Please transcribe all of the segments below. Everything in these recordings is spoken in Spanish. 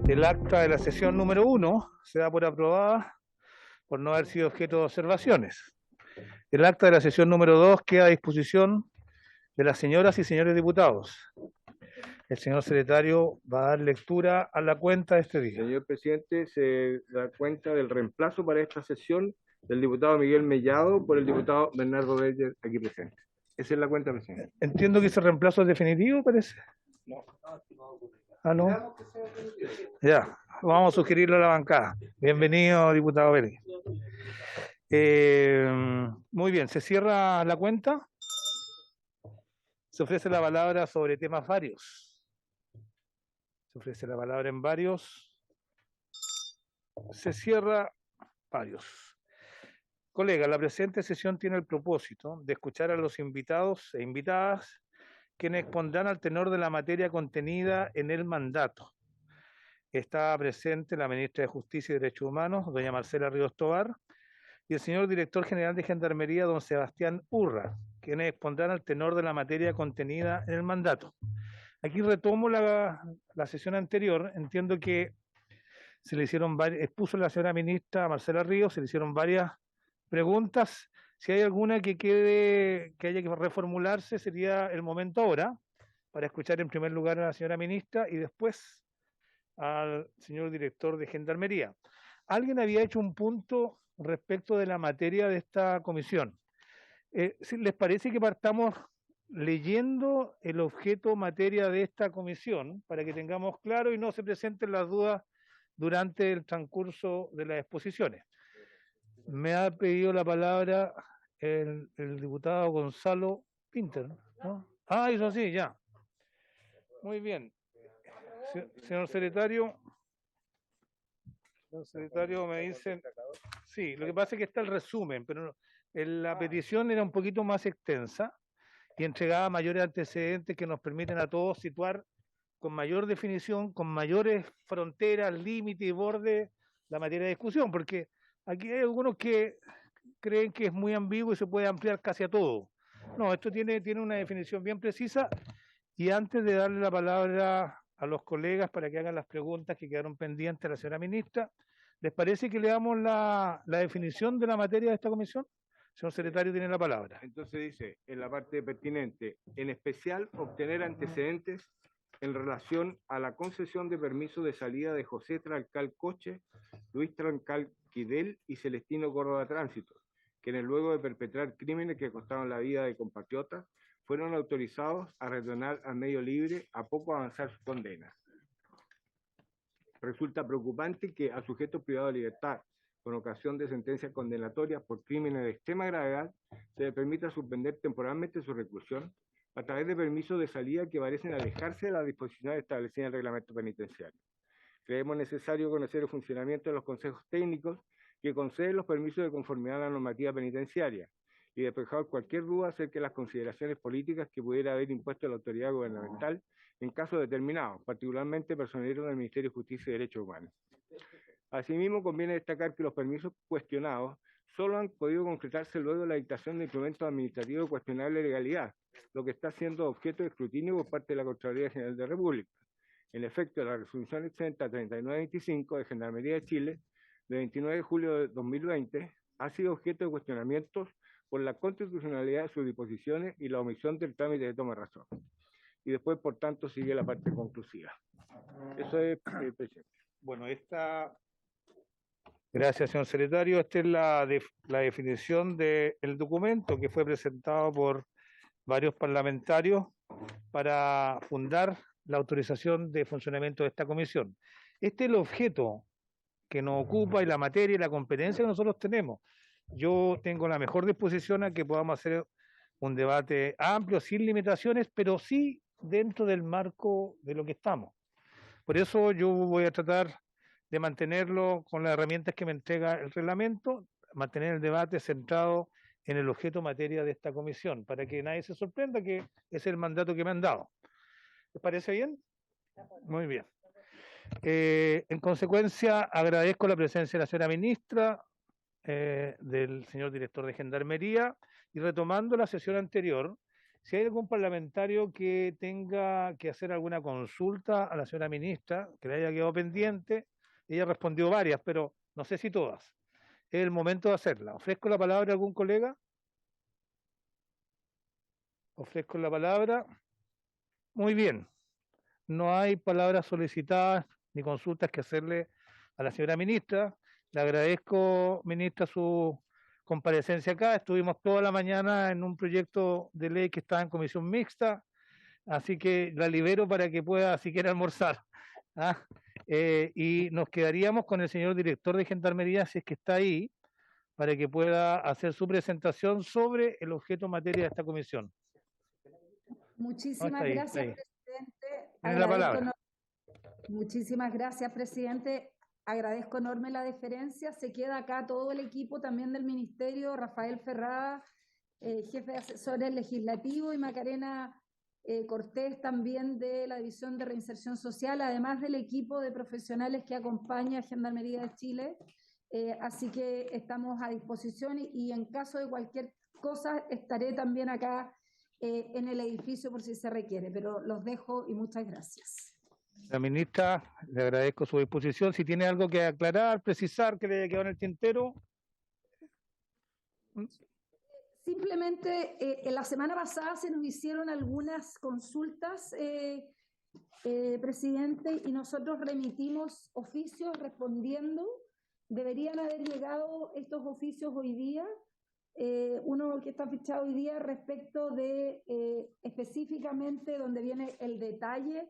El acta de la sesión número 1 se da por aprobada por no haber sido objeto de observaciones. El acta de la sesión número 2 queda a disposición de las señoras y señores diputados. El señor secretario va a dar lectura a la cuenta de este día. Señor presidente, se da cuenta del reemplazo para esta sesión del diputado Miguel Mellado por el diputado Bernardo Reyes, aquí presente. Esa es la cuenta, presidente. Entiendo que ese reemplazo es definitivo, parece. No. Ah, no. Ya, vamos a sugerirlo a la bancada. Bienvenido, diputado Vélez. Muy bien, se cierra la cuenta. Se ofrece la palabra sobre temas varios. Se ofrece la palabra en varios. Se cierra varios. Colega, la presente sesión tiene el propósito de escuchar a los invitados e invitadas quienes expondrán al tenor de la materia contenida en el mandato. Está presente la ministra de Justicia y Derechos Humanos, doña Marcela Ríos Tobar, y el señor director general de Gendarmería, don Sebastián Urra, quienes expondrán al tenor de la materia contenida en el mandato. Aquí retomo la sesión anterior. Entiendo que se le hicieron expuso la señora ministra Marcela Ríos, se le hicieron varias preguntas. Si hay alguna que haya que reformularse, sería el momento ahora para escuchar en primer lugar a la señora ministra y después al señor director de Gendarmería. Alguien había hecho un punto respecto de la materia de esta comisión. ¿Les parece que partamos leyendo el objeto materia de esta comisión para que tengamos claro y no se presenten las dudas durante el transcurso de las exposiciones? Me ha pedido la palabra el diputado Gonzalo Pinter, ¿no? Ah, eso sí, ya. Muy bien. Señor secretario me dice... Sí, lo que pasa es que está el resumen, pero la petición era un poquito más extensa y entregaba mayores antecedentes que nos permiten a todos situar con mayor definición, con mayores fronteras, límites y bordes la materia de discusión, porque aquí hay algunos que creen que es muy ambiguo y se puede ampliar casi a todo. No, esto tiene una definición bien precisa. Y antes de darle la palabra a los colegas para que hagan las preguntas que quedaron pendientes a la señora ministra, ¿les parece que le damos la definición de la materia de esta comisión? Señor secretario, tiene la palabra. Entonces dice, en la parte pertinente, en especial obtener antecedentes en relación a la concesión de permiso de salida de José Trancal Coche, Luis Trancal Quidel y Celestino Córdoba Tránsito, quienes luego de perpetrar crímenes que costaron la vida de compatriotas, fueron autorizados a retornar al medio libre a poco avanzar su condena. Resulta preocupante que a sujetos privados de libertad con ocasión de sentencias condenatorias por crímenes de extrema gravedad se les permita suspender temporalmente su reclusión a través de permisos de salida que parecen alejarse de las disposiciones establecidas en el reglamento penitenciario. Creemos necesario conocer el funcionamiento de los consejos técnicos que conceden los permisos de conformidad a la normativa penitenciaria y despejar cualquier duda acerca de las consideraciones políticas que pudiera haber impuesto la autoridad gubernamental en casos determinados, particularmente personeros del Ministerio de Justicia y Derechos Humanos. Asimismo, conviene destacar que los permisos cuestionados solo han podido concretarse luego de la dictación de instrumentos administrativos de cuestionable legalidad, lo que está siendo objeto de escrutinio por parte de la Contraloría General de la República. En efecto, la resolución exenta 3925 de Gendarmería de Chile, de 29 de julio de 2020, ha sido objeto de cuestionamientos por la constitucionalidad de sus disposiciones y la omisión del trámite de toma de razón. Y después, por tanto, sigue la parte conclusiva. Eso es, presidente. Bueno, gracias, señor secretario. Esta es la definición del documento que fue presentado por varios parlamentarios para fundar la autorización de funcionamiento de esta comisión. Este es el objeto que nos ocupa y la materia y la competencia que nosotros tenemos. Yo tengo la mejor disposición a que podamos hacer un debate amplio, sin limitaciones, pero sí dentro del marco de lo que estamos. Por eso yo voy a tratar de mantenerlo con las herramientas que me entrega el reglamento, mantener el debate centrado en el objeto materia de esta comisión, para que nadie se sorprenda que es el mandato que me han dado. ¿Les parece bien? Muy bien. En consecuencia, agradezco la presencia de la señora ministra, del señor director de Gendarmería, y retomando la sesión anterior, si hay algún parlamentario que tenga que hacer alguna consulta a la señora ministra, que le haya quedado pendiente, ella respondió varias, pero no sé si todas. Es el momento de hacerla. ¿Ofrezco la palabra a algún colega? Ofrezco la palabra. Muy bien. No hay palabras solicitadas ni consultas que hacerle a la señora ministra. Le agradezco, ministra, su comparecencia acá. Estuvimos toda la mañana en un proyecto de ley que está en comisión mixta, así que la libero para que pueda siquiera almorzar. ¿Ah? Y nos quedaríamos con el señor director de Gendarmería, si es que está ahí, para que pueda hacer su presentación sobre el objeto materia de esta comisión. Muchísimas gracias, presidente. Tiene la palabra. Muchísimas gracias, presidente. Agradezco enorme la deferencia. Se queda acá todo el equipo también del ministerio, Rafael Ferrada, jefe de asesores legislativos, y Macarena Cortés, también de la División de Reinserción Social, además del equipo de profesionales que acompaña a Gendarmería de Chile. Así que estamos a disposición y en caso de cualquier cosa estaré también acá en el edificio por si se requiere, pero los dejo y muchas gracias. La ministra, le agradezco su disposición. Si tiene algo que aclarar, precisar, que le haya quedado en el tintero. Simplemente, en la semana pasada se nos hicieron algunas consultas, presidente, y nosotros remitimos oficios respondiendo. Deberían haber llegado estos oficios hoy día. Uno que está fichado hoy día respecto de específicamente donde viene el detalle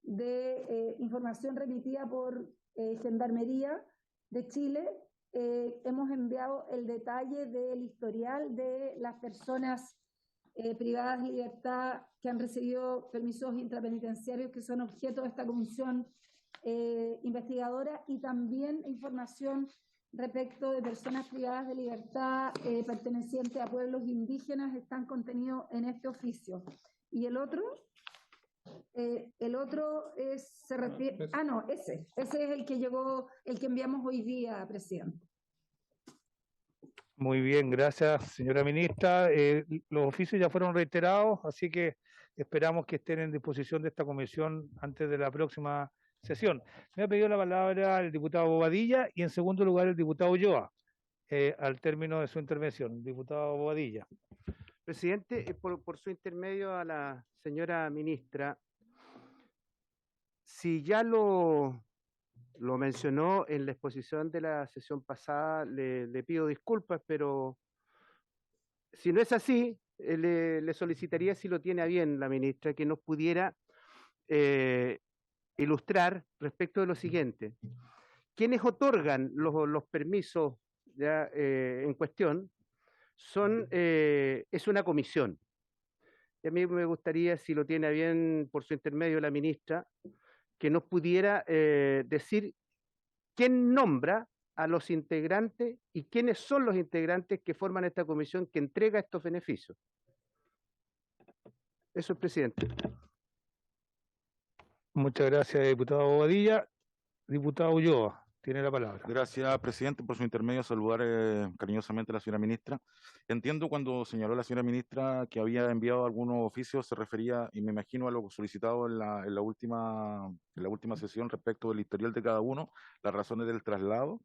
de información remitida por Gendarmería de Chile. Hemos enviado el detalle del historial de las personas privadas de libertad que han recibido permisos intrapenitenciarios que son objeto de esta comisión investigadora, y también información respecto de personas privadas de libertad pertenecientes a pueblos indígenas están contenidos en este oficio. Y el otro se refiere... no, ese es el que llegó, el que enviamos hoy día, presidente. Muy bien, gracias, señora ministra. Los oficios ya fueron reiterados, así que esperamos que estén en disposición de esta comisión antes de la próxima sesión. Me ha pedido la palabra el diputado Bobadilla y en segundo lugar el diputado Ulloa, al término de su intervención. Diputado Bobadilla. Presidente, por su intermedio a la señora ministra, si ya lo mencionó en la exposición de la sesión pasada, le pido disculpas, pero si no es así, le solicitaría, si lo tiene a bien la ministra, que nos pudiera ilustrar respecto de lo siguiente. Quienes otorgan los permisos ya, en cuestión es una comisión. Y a mí me gustaría, si lo tiene a bien por su intermedio la ministra, que nos pudiera decir quién nombra a los integrantes y quiénes son los integrantes que forman esta comisión que entrega estos beneficios. Eso es, presidente. Muchas gracias, diputado Bobadilla. Diputado Ulloa, tiene la palabra. Gracias, presidente, por su intermedio. Saludar cariñosamente a la señora ministra. Entiendo cuando señaló la señora ministra que había enviado algunos oficios, se refería, y me imagino, a lo solicitado en la última sesión respecto del historial de cada uno, las razones del traslado,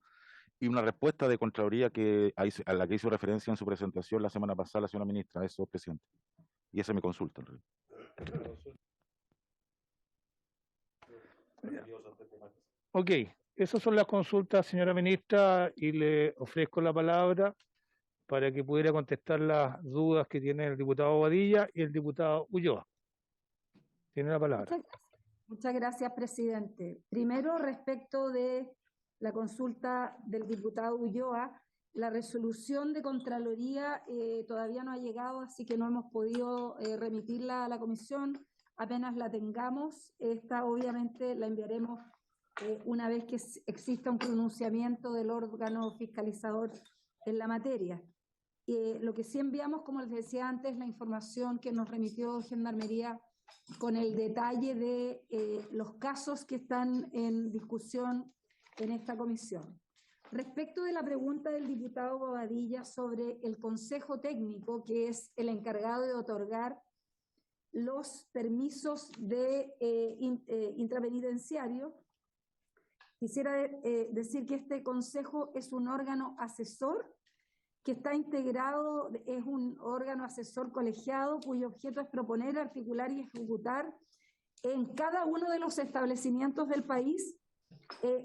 y una respuesta de Contraloría a la que hizo referencia en su presentación la semana pasada la señora ministra. Eso, presidente. Y esa es mi consulta, en realidad. Ok, esas son las consultas, señora ministra, y le ofrezco la palabra para que pudiera contestar las dudas que tiene el diputado Bobadilla y el diputado Ulloa. Tiene la palabra. Muchas gracias, presidente. Primero, respecto de la consulta del diputado Ulloa, la resolución de Contraloría todavía no ha llegado, así que no hemos podido remitirla a la comisión. Apenas la tengamos, esta obviamente la enviaremos una vez que exista un pronunciamiento del órgano fiscalizador en la materia. Lo que sí enviamos, como les decía antes, la información que nos remitió Gendarmería con el detalle de los casos que están en discusión en esta comisión. Respecto de la pregunta del diputado Bobadilla sobre el Consejo Técnico, que es el encargado de otorgar los permisos de intrapenitenciario, quisiera decir que este consejo es un órgano asesor que está integrado, es un órgano asesor colegiado cuyo objeto es proponer, articular y ejecutar en cada uno de los establecimientos del país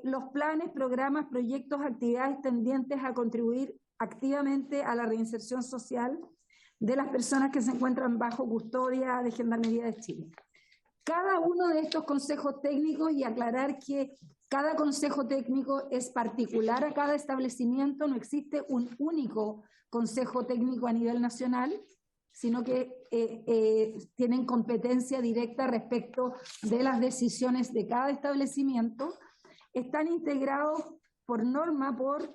los planes, programas, proyectos, actividades tendientes a contribuir activamente a la reinserción social de las personas que se encuentran bajo custodia de Gendarmería de Chile. Cada uno de estos consejos técnicos, y aclarar que cada consejo técnico es particular a cada establecimiento, no existe un único consejo técnico a nivel nacional, sino que tienen competencia directa respecto de las decisiones de cada establecimiento. Están integrados por norma por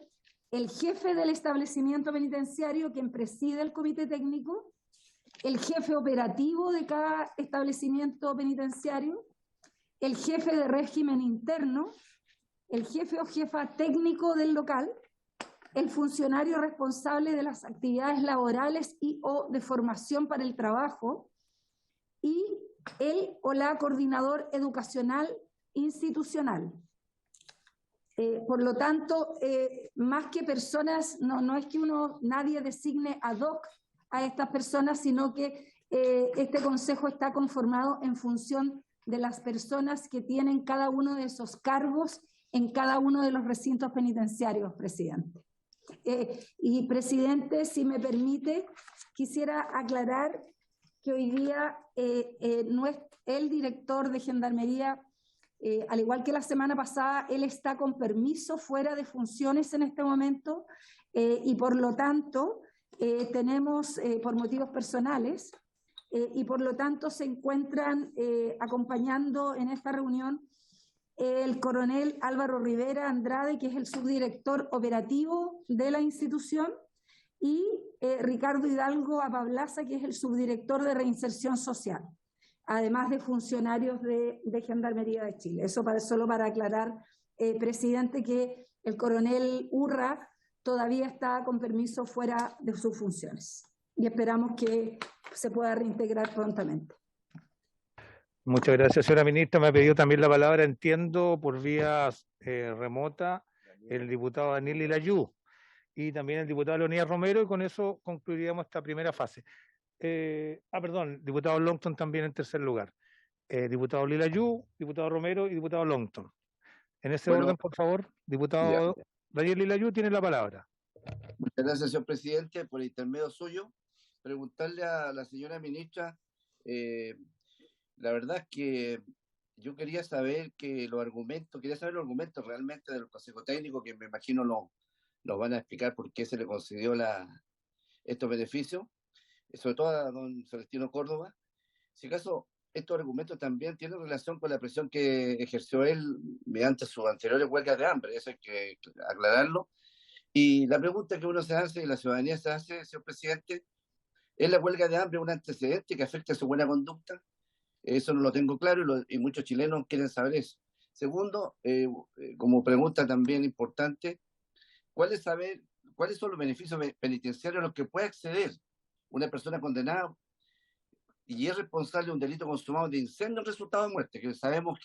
el jefe del establecimiento penitenciario, quien preside el comité técnico, el jefe operativo de cada establecimiento penitenciario, el jefe de régimen interno, el jefe o jefa técnico del local, el funcionario responsable de las actividades laborales y o de formación para el trabajo, y el o la coordinador educacional institucional. Por lo tanto, más que personas, no es que nadie designe ad hoc a estas personas, sino que este consejo está conformado en función de las personas que tienen cada uno de esos cargos en cada uno de los recintos penitenciarios, presidente. Y presidente, si me permite, quisiera aclarar que hoy día no es el director de Gendarmería, al igual que la semana pasada, él está con permiso fuera de funciones en este momento, y por lo tanto tenemos, por motivos personales, y por lo tanto se encuentran acompañando en esta reunión el coronel Álvaro Rivera Andrade, que es el subdirector operativo de la institución, y Ricardo Hidalgo Apablaza, que es el subdirector de reinserción social, además de funcionarios de Gendarmería de Chile. Eso solo para aclarar, presidente, que el coronel Urra todavía está con permiso fuera de sus funciones y esperamos que se pueda reintegrar prontamente. Muchas gracias, señora ministra. Me ha pedido también la palabra, entiendo, por vía remota, el diputado Daniel Lilayú y también el diputado Leonidas Romero, y con eso concluiríamos esta primera fase. Perdón, diputado Longton también en tercer lugar. Diputado Lilayú, diputado Romero y diputado Longton. En ese orden, por favor, diputado Daniel Lilayú tiene la palabra. Muchas gracias, señor presidente. Por intermedio suyo, preguntarle a la señora ministra, la verdad es que yo quería saber los argumentos realmente del Consejo Técnico, que me imagino nos van a explicar por qué se le concedió estos beneficios, sobre todo a don Celestino Córdoba. Si acaso estos argumentos también tienen relación con la presión que ejerció él mediante sus anteriores huelgas de hambre, eso hay que aclararlo. Y la pregunta que uno se hace y la ciudadanía se hace, señor presidente, ¿es la huelga de hambre un antecedente que afecta a su buena conducta? Eso no lo tengo claro y muchos chilenos quieren saber eso. Segundo, como pregunta también importante, ¿cuáles son los beneficios penitenciarios a los que puede acceder una persona condenada y es responsable de un delito consumado de incendio en resultado de muerte, que sabemos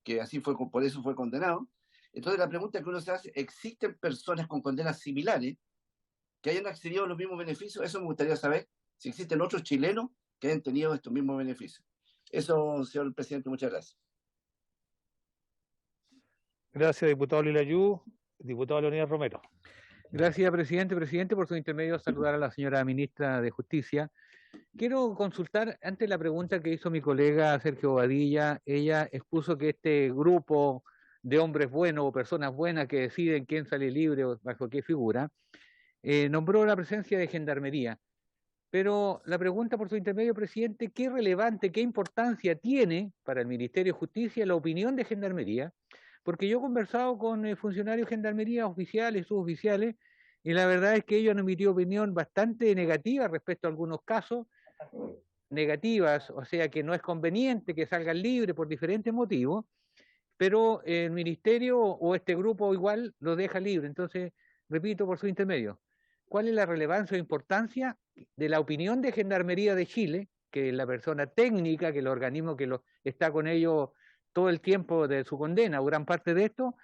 que así fue, por eso fue condenado? Entonces la pregunta que uno se hace, ¿existen personas con condenas similares que hayan accedido a los mismos beneficios? Eso me gustaría saber, si existen otros chilenos que hayan tenido estos mismos beneficios. Eso, señor presidente, muchas gracias. Gracias, diputado Lilayú. Diputado Leonidas Romero. Gracias, presidente. Presidente, por su intermedio, saludar a la señora ministra de Justicia. Quiero consultar, antes la pregunta que hizo mi colega Sergio Bobadilla, ella expuso que este grupo de hombres buenos o personas buenas que deciden quién sale libre o bajo qué figura, nombró la presencia de Gendarmería. Pero la pregunta por su intermedio, presidente, ¿qué relevante, qué importancia tiene para el Ministerio de Justicia la opinión de Gendarmería? Porque yo he conversado con funcionarios de Gendarmería, oficiales, suboficiales, y la verdad es que ellos han emitido opinión bastante negativa respecto a algunos casos, negativas, o sea que no es conveniente que salgan libres por diferentes motivos, pero el ministerio o este grupo igual lo deja libre. Entonces, repito por su intermedio, ¿cuál es la relevancia o importancia de la opinión de Gendarmería de Chile, que es la persona técnica, que el organismo que está con ellos todo el tiempo de su condena, o gran parte de esto,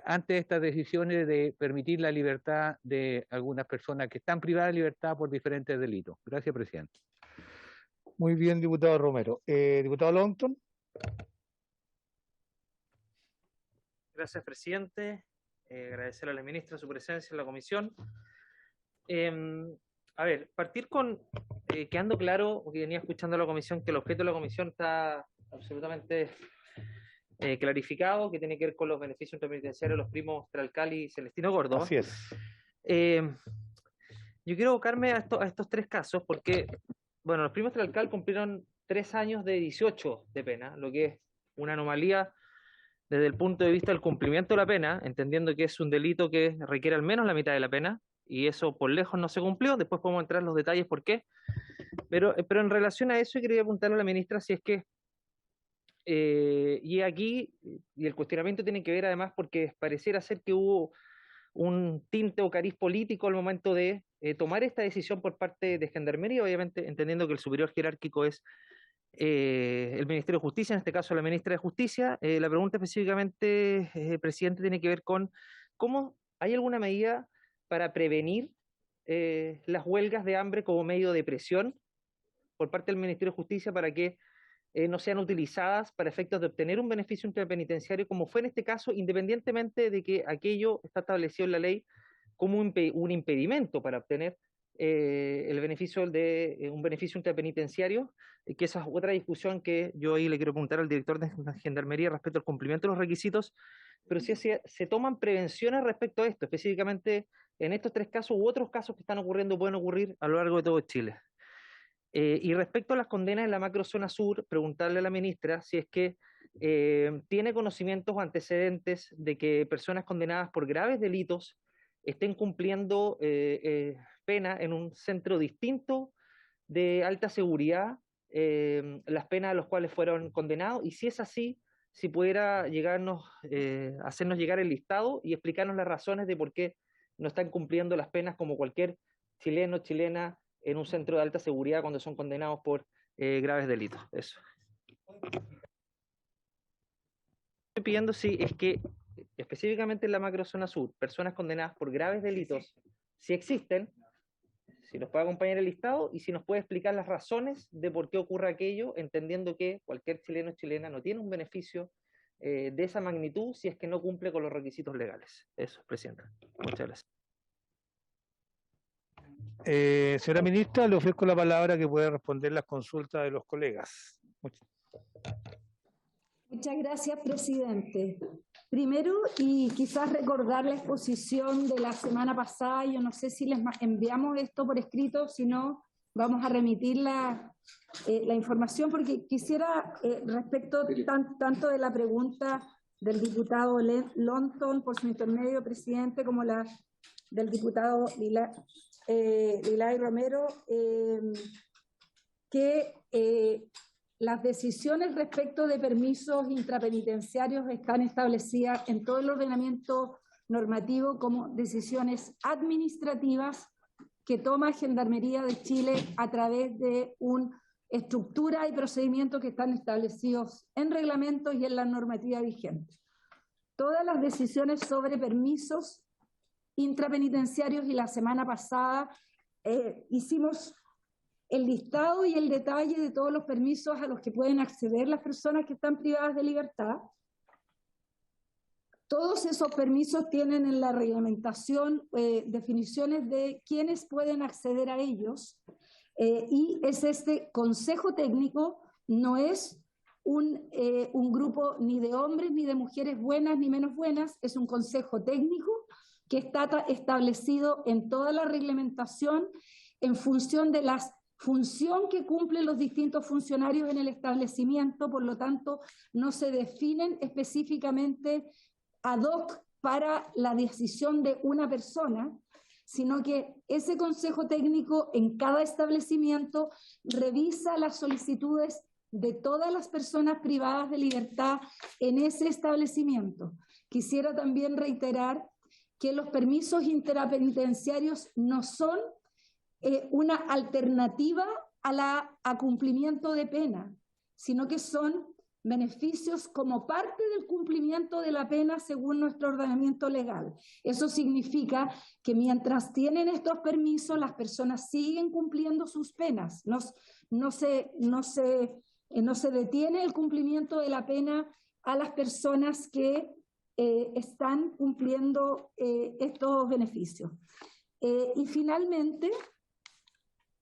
ante estas decisiones de permitir la libertad de algunas personas que están privadas de libertad por diferentes delitos? Gracias, presidente. Muy bien, diputado Romero. Diputado Longton. Gracias, presidente. Agradecer a la ministra su presencia en la comisión. A ver, partir con quedando claro, que venía escuchando a la comisión, que el objeto de la comisión está absolutamente clarificado, que tiene que ver con los beneficios interpenitenciarios de los primos Tralcal y Celestino Córdoba. Así es. Yo quiero abocarme a estos tres casos porque, bueno, los primos Tralcal cumplieron 3 años de 18 de pena, lo que es una anomalía desde el punto de vista del cumplimiento de la pena, entendiendo que es un delito que requiere al menos la mitad de la pena, y eso por lejos no se cumplió. Después podemos entrar en los detalles por qué. Pero en relación a eso, quería preguntarle a la ministra si es que, y aquí, y el cuestionamiento tiene que ver además porque pareciera ser que hubo un tinte o cariz político al momento de tomar esta decisión por parte de Gendarmería, obviamente entendiendo que el superior jerárquico es el Ministerio de Justicia, en este caso la ministra de Justicia. La pregunta específicamente, presidente, tiene que ver con cómo hay alguna medida para prevenir las huelgas de hambre como medio de presión por parte del Ministerio de Justicia para que no sean utilizadas para efectos de obtener un beneficio interpenitenciario, como fue en este caso, independientemente de que aquello está establecido en la ley como un impedimento para obtener el beneficio de un beneficio interpenitenciario, que esa es otra discusión que yo ahí le quiero preguntar al director de Gendarmería respecto al cumplimiento de los requisitos, pero si se toman prevenciones respecto a esto, específicamente en estos 3 casos u otros casos que están ocurriendo, pueden ocurrir a lo largo de todo Chile. Y respecto a las condenas en la macrozona sur, preguntarle a la ministra si es que tiene conocimientos o antecedentes de que personas condenadas por graves delitos estén cumpliendo pena en un centro distinto de alta seguridad, las penas a las cuales fueron condenados, y si es así, si pudiera hacernos llegar el listado y explicarnos las razones de por qué no están cumpliendo las penas como cualquier chileno o chilena en un centro de alta seguridad cuando son condenados por graves delitos. Eso. Estoy pidiendo si es que específicamente en la macrozona sur, personas condenadas por graves delitos, si existen, si nos puede acompañar el listado y si nos puede explicar las razones de por qué ocurre aquello, entendiendo que cualquier chileno o chilena no tiene un beneficio de esa magnitud si es que no cumple con los requisitos legales. Eso, presidenta. Muchas gracias. Señora ministra, le ofrezco la palabra que puede responder las consultas de los colegas. Muchas gracias, presidente. Primero, y quizás recordar la exposición de la semana pasada, yo no sé si les enviamos esto por escrito, si no, vamos a remitir la información, porque quisiera, respecto tanto de la pregunta del diputado Longton por su intermedio, presidente, como la del diputado Lilay Romero, que las decisiones respecto de permisos intrapenitenciarios están establecidas en todo el ordenamiento normativo como decisiones administrativas que toma Gendarmería de Chile a través de una estructura y procedimientos que están establecidos en reglamentos y en la normativa vigente. Todas las decisiones sobre permisos intrapenitenciarios, y la semana pasada hicimos el listado y el detalle de todos los permisos a los que pueden acceder las personas que están privadas de libertad. Todos esos permisos tienen en la reglamentación definiciones de quiénes pueden acceder a ellos, y es este consejo técnico, no es un grupo ni de hombres ni de mujeres buenas ni menos buenas, es un consejo técnico que está establecido en toda la reglamentación en función de la función que cumplen los distintos funcionarios en el establecimiento. Por lo tanto, no se definen específicamente ad hoc para la decisión de una persona, sino que ese consejo técnico en cada establecimiento revisa las solicitudes de todas las personas privadas de libertad en ese establecimiento. Quisiera también reiterar que los permisos interapenitenciarios no son una alternativa a cumplimiento de pena, sino que son beneficios como parte del cumplimiento de la pena según nuestro ordenamiento legal. Eso significa que mientras tienen estos permisos, las personas siguen cumpliendo sus penas. No se detiene el cumplimiento de la pena a las personas que están cumpliendo estos beneficios. Y finalmente,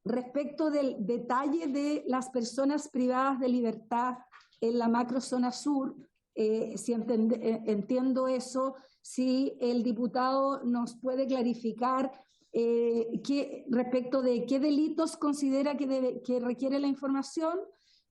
respecto del detalle de las personas privadas de libertad en la macrozona sur, si entiendo eso, si el diputado nos puede clarificar respecto de qué delitos considera que requiere la información.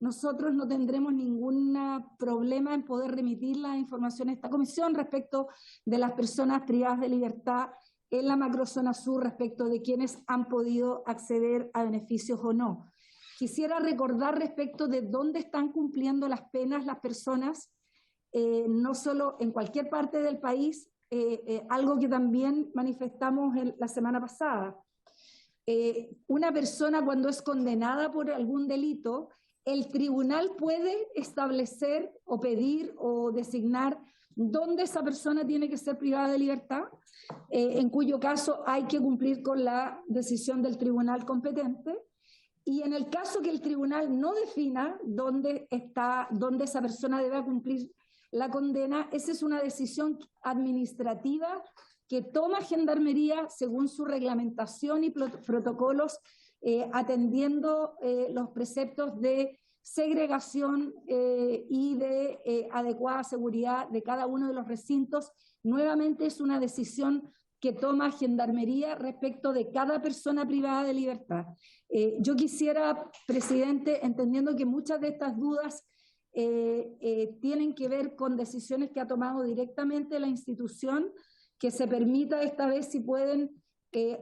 Nosotros no tendremos ningún problema en poder remitir la información a esta comisión respecto de las personas privadas de libertad en la macrozona sur, respecto de quienes han podido acceder a beneficios o no. Quisiera recordar respecto de dónde están cumpliendo las penas las personas, no solo en cualquier parte del país, algo que también manifestamos la semana pasada. Una persona cuando es condenada por algún delito, el tribunal puede establecer o pedir o designar dónde esa persona tiene que ser privada de libertad, en cuyo caso hay que cumplir con la decisión del tribunal competente. Y en el caso que el tribunal no defina dónde esa persona debe cumplir la condena, esa es una decisión administrativa que toma Gendarmería según su reglamentación y protocolos, atendiendo los preceptos de segregación y de adecuada seguridad de cada uno de los recintos. Nuevamente es una decisión que toma Gendarmería respecto de cada persona privada de libertad. Yo quisiera, presidente, entendiendo que muchas de estas dudas tienen que ver con decisiones que ha tomado directamente la institución, que se permita esta vez, si pueden,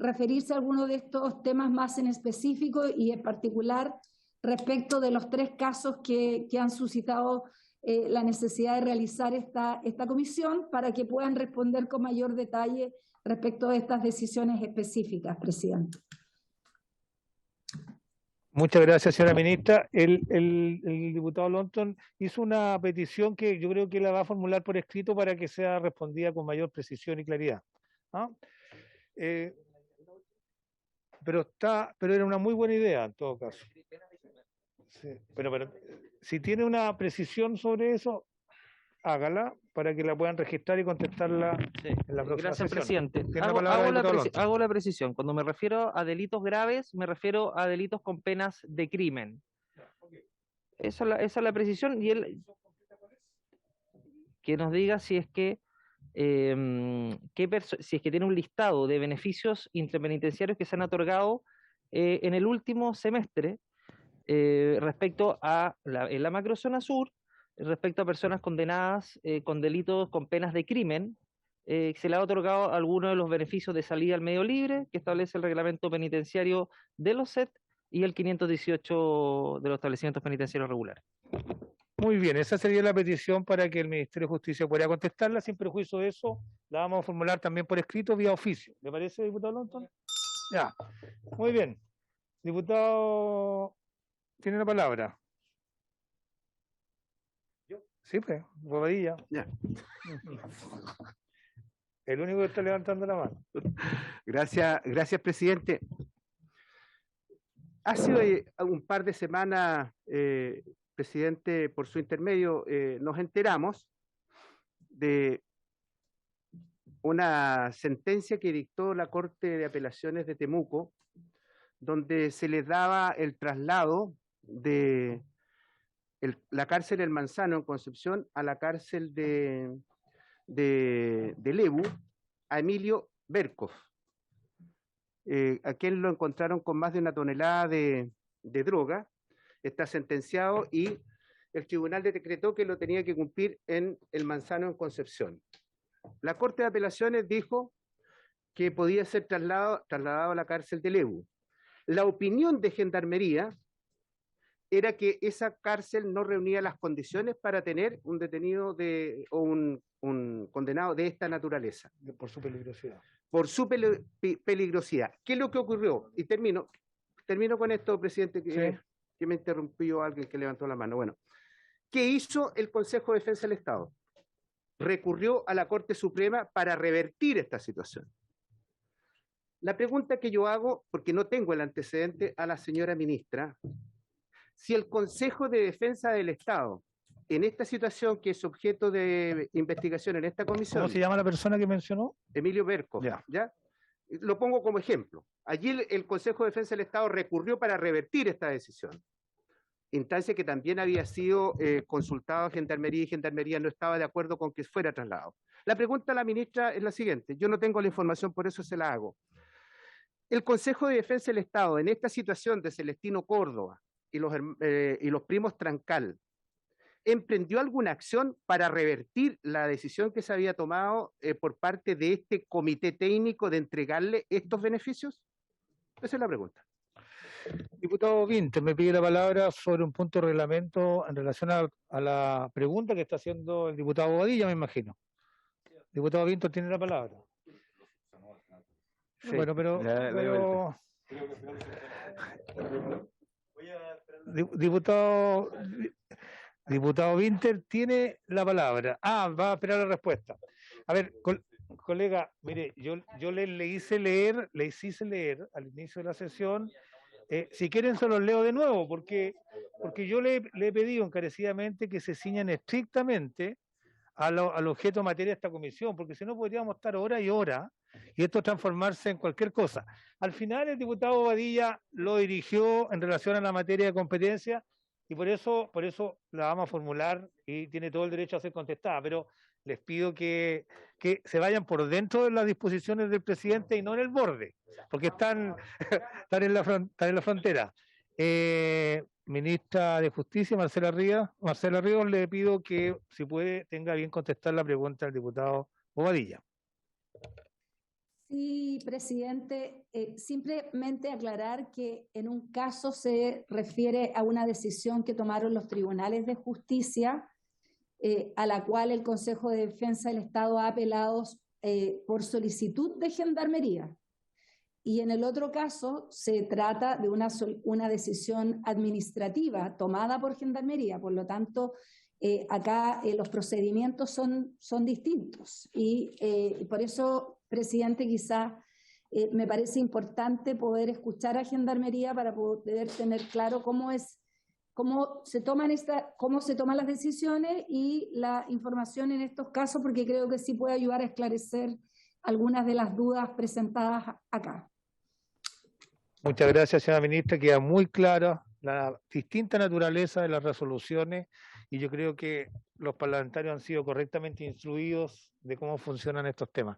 referirse a alguno de estos temas más en específico y en particular respecto de los 3 casos que han suscitado la necesidad de realizar esta comisión, para que puedan responder con mayor detalle respecto a estas decisiones específicas, presidente. Muchas gracias, señora ministra. El diputado Lonton hizo una petición que yo creo que la va a formular por escrito para que sea respondida con mayor precisión y claridad. ¿Ah? Pero era una muy buena idea en todo caso. Sí, pero si tiene una precisión sobre eso, hágala para que la puedan registrar y contestarla en la próxima Gracias, sesión. presidente. Hago Hago la precisión. Cuando me refiero a delitos graves, me refiero a delitos con penas de crimen. Esa es la precisión. Y él que nos diga si es que si es que tiene un listado de beneficios intrapenitenciarios que se han otorgado en el último semestre respecto a en la macrozona sur, respecto a personas condenadas con delitos con penas de crimen, se le ha otorgado alguno de los beneficios de salida al medio libre que establece el reglamento penitenciario de los SET y el 518 de los establecimientos penitenciarios regulares. Muy bien, esa sería la petición para que el Ministerio de Justicia pueda contestarla. Sin perjuicio de eso, la vamos a formular también por escrito vía oficio. ¿Le parece, diputado Lonton? Ya, muy bien. Diputado, tiene la palabra. ¿Yo? Sí, pues, Bobadilla. Ya. El único que está levantando la mano. Gracias, presidente. Hace un par de semanas, presidente, por su intermedio, nos enteramos de una sentencia que dictó la Corte de Apelaciones de Temuco, donde se les daba el traslado de la cárcel El Manzano en Concepción a la cárcel de Lebu, a Emilio Berkov, a quien lo encontraron con más de 1 tonelada de droga. Está sentenciado y el tribunal decretó que lo tenía que cumplir en El Manzano en Concepción. La Corte de Apelaciones dijo que podía ser trasladado a la cárcel de Lebu. La opinión de Gendarmería era que esa cárcel no reunía las condiciones para tener un detenido o un condenado de esta naturaleza. Por su peligrosidad. Por su peligrosidad. ¿Qué es lo que ocurrió? Y termino con esto, presidente, que me interrumpió alguien que levantó la mano. Bueno, ¿qué hizo el Consejo de Defensa del Estado? Recurrió a la Corte Suprema para revertir esta situación. La pregunta que yo hago, porque no tengo el antecedente, a la señora ministra, si el Consejo de Defensa del Estado, en esta situación que es objeto de investigación en esta comisión... ¿Cómo se llama la persona que mencionó? Emilio Berco, ¿ya? Lo pongo como ejemplo. Allí el Consejo de Defensa del Estado recurrió para revertir esta decisión. Instancia que también había sido consultado a Gendarmería y Gendarmería no estaba de acuerdo con que fuera trasladado. La pregunta a la ministra es la siguiente. Yo no tengo la información, por eso se la hago. El Consejo de Defensa del Estado, en esta situación de Celestino Córdoba y los primos Trancal, ¿emprendió alguna acción para revertir la decisión que se había tomado por parte de este comité técnico de entregarle estos beneficios? Esa es la pregunta. Diputado Vinter, me pide la palabra sobre un punto de reglamento en relación a la pregunta que está haciendo el diputado Bobadilla, me imagino. Diputado Vinter tiene la palabra. Sí. Bueno, pero diputado Vinter tiene la palabra. Va a esperar la respuesta. A ver, colega, mire, yo le hice leer al inicio de la sesión. Si quieren se los leo de nuevo, porque yo le he pedido encarecidamente que se ciñan estrictamente al objeto materia de esta comisión, porque si no podríamos estar horas y horas y esto transformarse en cualquier cosa. Al final el diputado Bobadilla lo dirigió en relación a la materia de competencia y por eso la vamos a formular y tiene todo el derecho a ser contestada, pero les pido que se vayan por dentro de las disposiciones del presidente y no en el borde, porque están en la frontera. Ministra de Justicia, Marcela Ríos, le pido que, si puede, tenga bien contestar la pregunta del diputado Bobadilla. Sí, presidente. Simplemente aclarar que en un caso se refiere a una decisión que tomaron los tribunales de justicia, a la cual el Consejo de Defensa del Estado ha apelado por solicitud de Gendarmería. Y en el otro caso se trata de una decisión administrativa tomada por Gendarmería, por lo tanto, acá los procedimientos son distintos. Y por eso, presidente, quizá me parece importante poder escuchar a Gendarmería para poder tener claro cómo se toman las decisiones y la información en estos casos, porque creo que sí puede ayudar a esclarecer algunas de las dudas presentadas acá. Muchas gracias, señora ministra. Queda muy clara la distinta naturaleza de las resoluciones y yo creo que los parlamentarios han sido correctamente instruidos de cómo funcionan estos temas.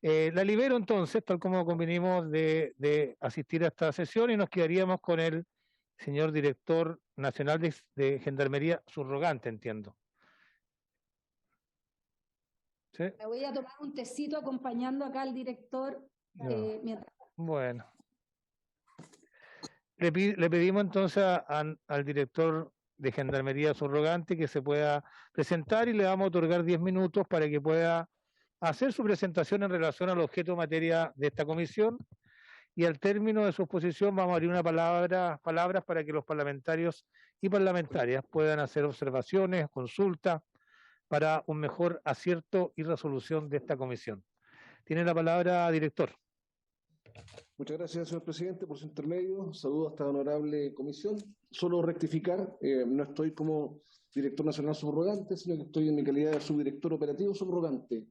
La libero entonces, tal como convenimos de asistir a esta sesión, y nos quedaríamos con el señor director nacional de Gendarmería subrogante, entiendo. ¿Sí? Me voy a tomar un tecito acompañando acá al director. Mientras... Bueno. Le pedimos entonces al director de Gendarmería subrogante que se pueda presentar y le vamos a otorgar 10 minutos para que pueda hacer su presentación en relación al objeto de materia de esta comisión, y al término de su exposición vamos a abrir palabras para que los parlamentarios y parlamentarias puedan hacer observaciones, consultas, para un mejor acierto y resolución de esta comisión. Tiene la palabra, director. Muchas gracias, señor presidente, por su intermedio. Saludo a esta honorable comisión. Solo rectificar, no estoy como director nacional subrogante, sino que estoy en mi calidad de subdirector operativo subrogante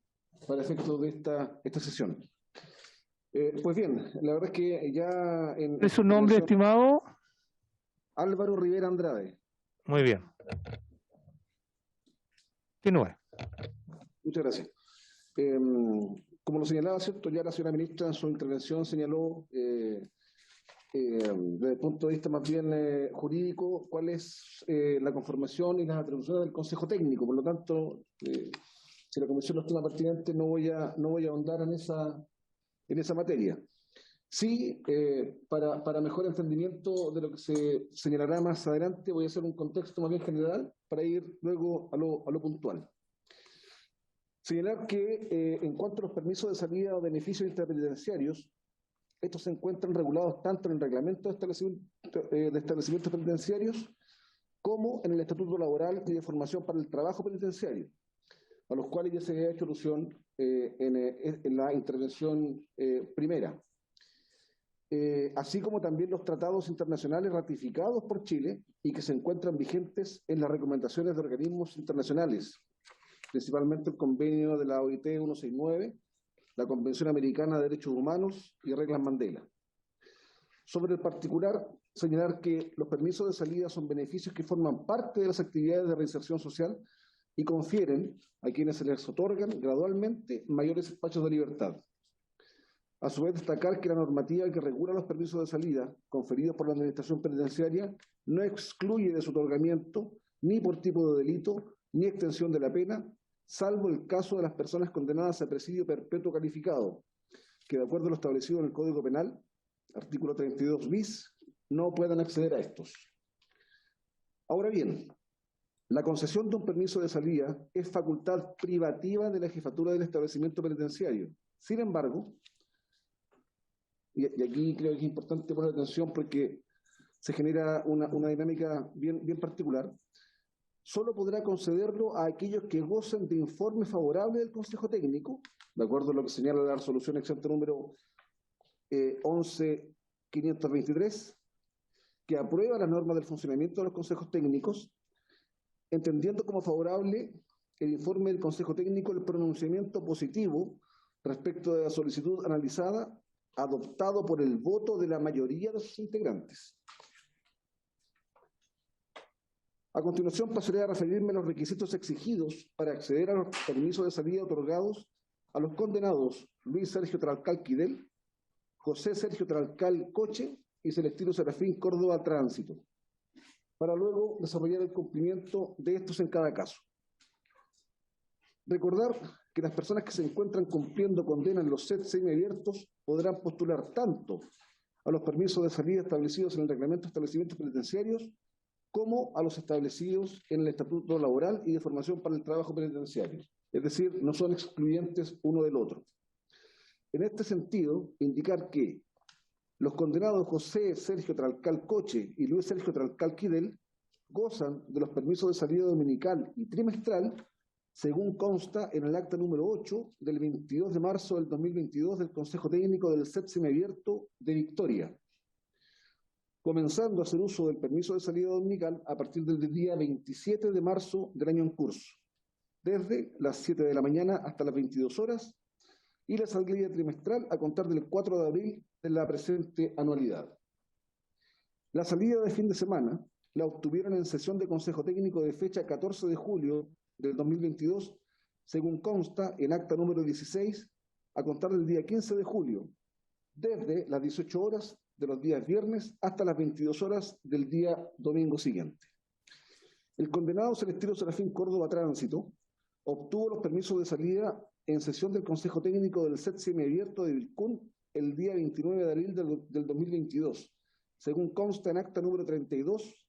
para efectos de esta sesión. Pues bien, la verdad es que ya... ¿Es su nombre, estimado? Álvaro Rivera Andrade. Muy bien. Continúe. Muchas gracias. Como lo señalaba, ¿cierto? Ya la señora ministra en su intervención señaló, desde el punto de vista más bien jurídico, cuál es la conformación y las atribuciones del Consejo Técnico. Por lo tanto, si la comisión no estima pertinente, no voy a ahondar en en esa materia. Sí, para mejor entendimiento de lo que se señalará más adelante, voy a hacer un contexto más bien general para ir luego a lo puntual. Señalar que en cuanto a los permisos de salida o beneficios intrapenitenciarios, estos se encuentran regulados tanto en el reglamento de establecimientos penitenciarios como en el Estatuto Laboral y de Formación para el Trabajo Penitenciario, a los cuales ya se había hecho alusión en la intervención primera. Así como también los tratados internacionales ratificados por Chile y que se encuentran vigentes en las recomendaciones de organismos internacionales, principalmente el convenio de la OIT 169, la Convención Americana de Derechos Humanos y Reglas Mandela. Sobre el particular, señalar que los permisos de salida son beneficios que forman parte de las actividades de reinserción social y confieren a quienes se les otorgan gradualmente mayores espacios de libertad. A su vez, destacar que la normativa que regula los permisos de salida conferidos por la Administración Penitenciaria no excluye de su otorgamiento ni por tipo de delito ni extensión de la pena, salvo el caso de las personas condenadas a presidio perpetuo calificado, que de acuerdo a lo establecido en el Código Penal, artículo 32 bis, no puedan acceder a estos. Ahora bien, la concesión de un permiso de salida es facultad privativa de la jefatura del establecimiento penitenciario. Sin embargo, y aquí creo que es importante poner atención porque se genera una dinámica bien particular, solo podrá concederlo a aquellos que gocen de informe favorable del Consejo Técnico, de acuerdo a lo que señala la resolución exenta número 11.523, que aprueba las normas del funcionamiento de los consejos técnicos, entendiendo como favorable el informe del Consejo Técnico el pronunciamiento positivo respecto de la solicitud analizada, adoptado por el voto de la mayoría de sus integrantes. A continuación pasaré a referirme a los requisitos exigidos para acceder a los permisos de salida otorgados a los condenados Luis Sergio Tralcal Quidel, José Sergio Tralcal Coche y Celestino Serafín Córdoba Tránsito, para luego desarrollar el cumplimiento de estos en cada caso. Recordar que las personas que se encuentran cumpliendo condena en los sets semiabiertos podrán postular tanto a los permisos de salida establecidos en el reglamento de establecimientos penitenciarios como a los establecidos en el Estatuto Laboral y de Formación para el Trabajo Penitenciario. Es decir, no son excluyentes uno del otro. En este sentido, indicar que los condenados José Sergio Tralcal Coche y Luis Sergio Tralcal Quidel gozan de los permisos de salida dominical y trimestral según consta en el acta número 8 del 22 de marzo del 2022 del Consejo Técnico del SET Semiabierto de Victoria, comenzando a hacer uso del permiso de salida dominical a partir del día 27 de marzo del año en curso, desde las 7 de la mañana hasta las 22 horas, y la salida trimestral a contar del 4 de abril de la presente anualidad. La salida de fin de semana la obtuvieron en sesión de Consejo Técnico de fecha 14 de julio del 2022, según consta en acta número 16, a contar del día 15 de julio, desde las 18 horas de los días viernes hasta las 22 horas del día domingo siguiente. El condenado Celestino Serafín Córdoba Tránsito obtuvo los permisos de salida en sesión del Consejo Técnico del SET Semiabierto de Vilcún el día 29 de abril del 2022, según consta en acta número 32,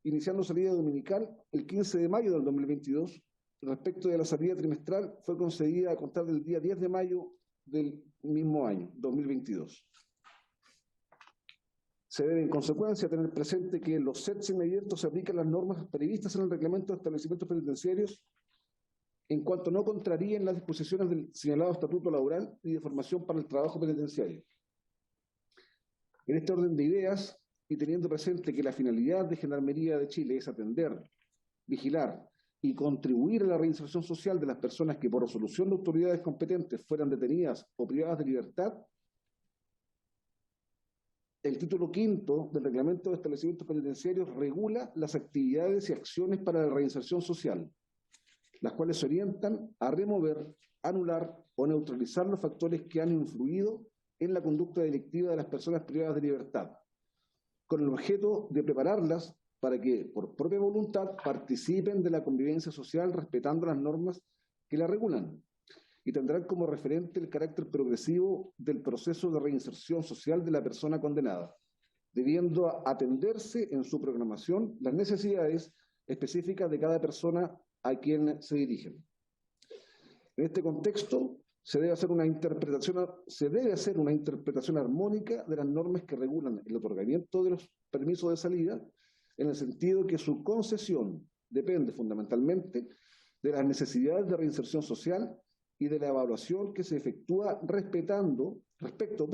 iniciando salida dominical el 15 de mayo del 2022. Respecto de la salida trimestral, fue concedida a contar del día 10 de mayo del mismo año, 2022. Se debe, en consecuencia, tener presente que en los sets semiabiertos se aplican las normas previstas en el reglamento de establecimientos penitenciarios en cuanto no contraríen las disposiciones del señalado Estatuto Laboral y de Formación para el Trabajo Penitenciario. En este orden de ideas, y teniendo presente que la finalidad de Gendarmería de Chile es atender, vigilar y contribuir a la reinserción social de las personas que por resolución de autoridades competentes fueran detenidas o privadas de libertad, el título quinto del Reglamento de Establecimientos Penitenciarios regula las actividades y acciones para la reinserción social, las cuales se orientan a remover, anular o neutralizar los factores que han influido en la conducta delictiva de las personas privadas de libertad, con el objeto de prepararlas para que, por propia voluntad, participen de la convivencia social respetando las normas que la regulan, y tendrán como referente el carácter progresivo del proceso de reinserción social de la persona condenada, debiendo atenderse en su programación las necesidades específicas de cada persona a quien se dirigen. En este contexto, se debe hacer una interpretación armónica de las normas que regulan el otorgamiento de los permisos de salida, en el sentido que su concesión depende fundamentalmente de las necesidades de reinserción social y de la evaluación que se efectúa respecto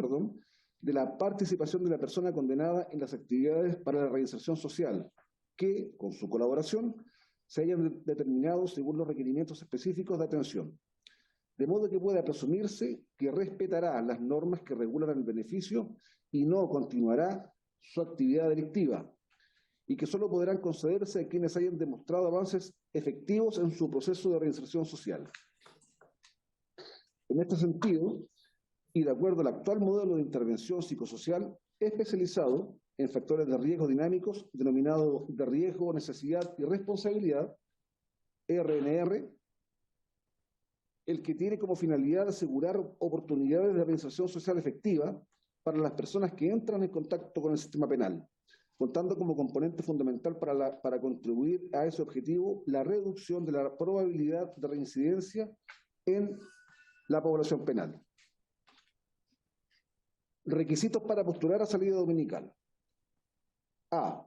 de la participación de la persona condenada en las actividades para la reinserción social, que, con su colaboración, se hayan determinado según los requerimientos específicos de atención, de modo que pueda presumirse que respetará las normas que regulan el beneficio y no continuará su actividad delictiva, y que solo podrán concederse a quienes hayan demostrado avances efectivos en su proceso de reinserción social. En este sentido, y de acuerdo al actual modelo de intervención psicosocial especializado en factores de riesgo dinámicos, denominado de riesgo, necesidad y responsabilidad, RNR, el que tiene como finalidad asegurar oportunidades de reinserción social efectiva para las personas que entran en contacto con el sistema penal, contando como componente fundamental para contribuir a ese objetivo la reducción de la probabilidad de reincidencia en la población penal. Requisitos para postular a salida dominical. A.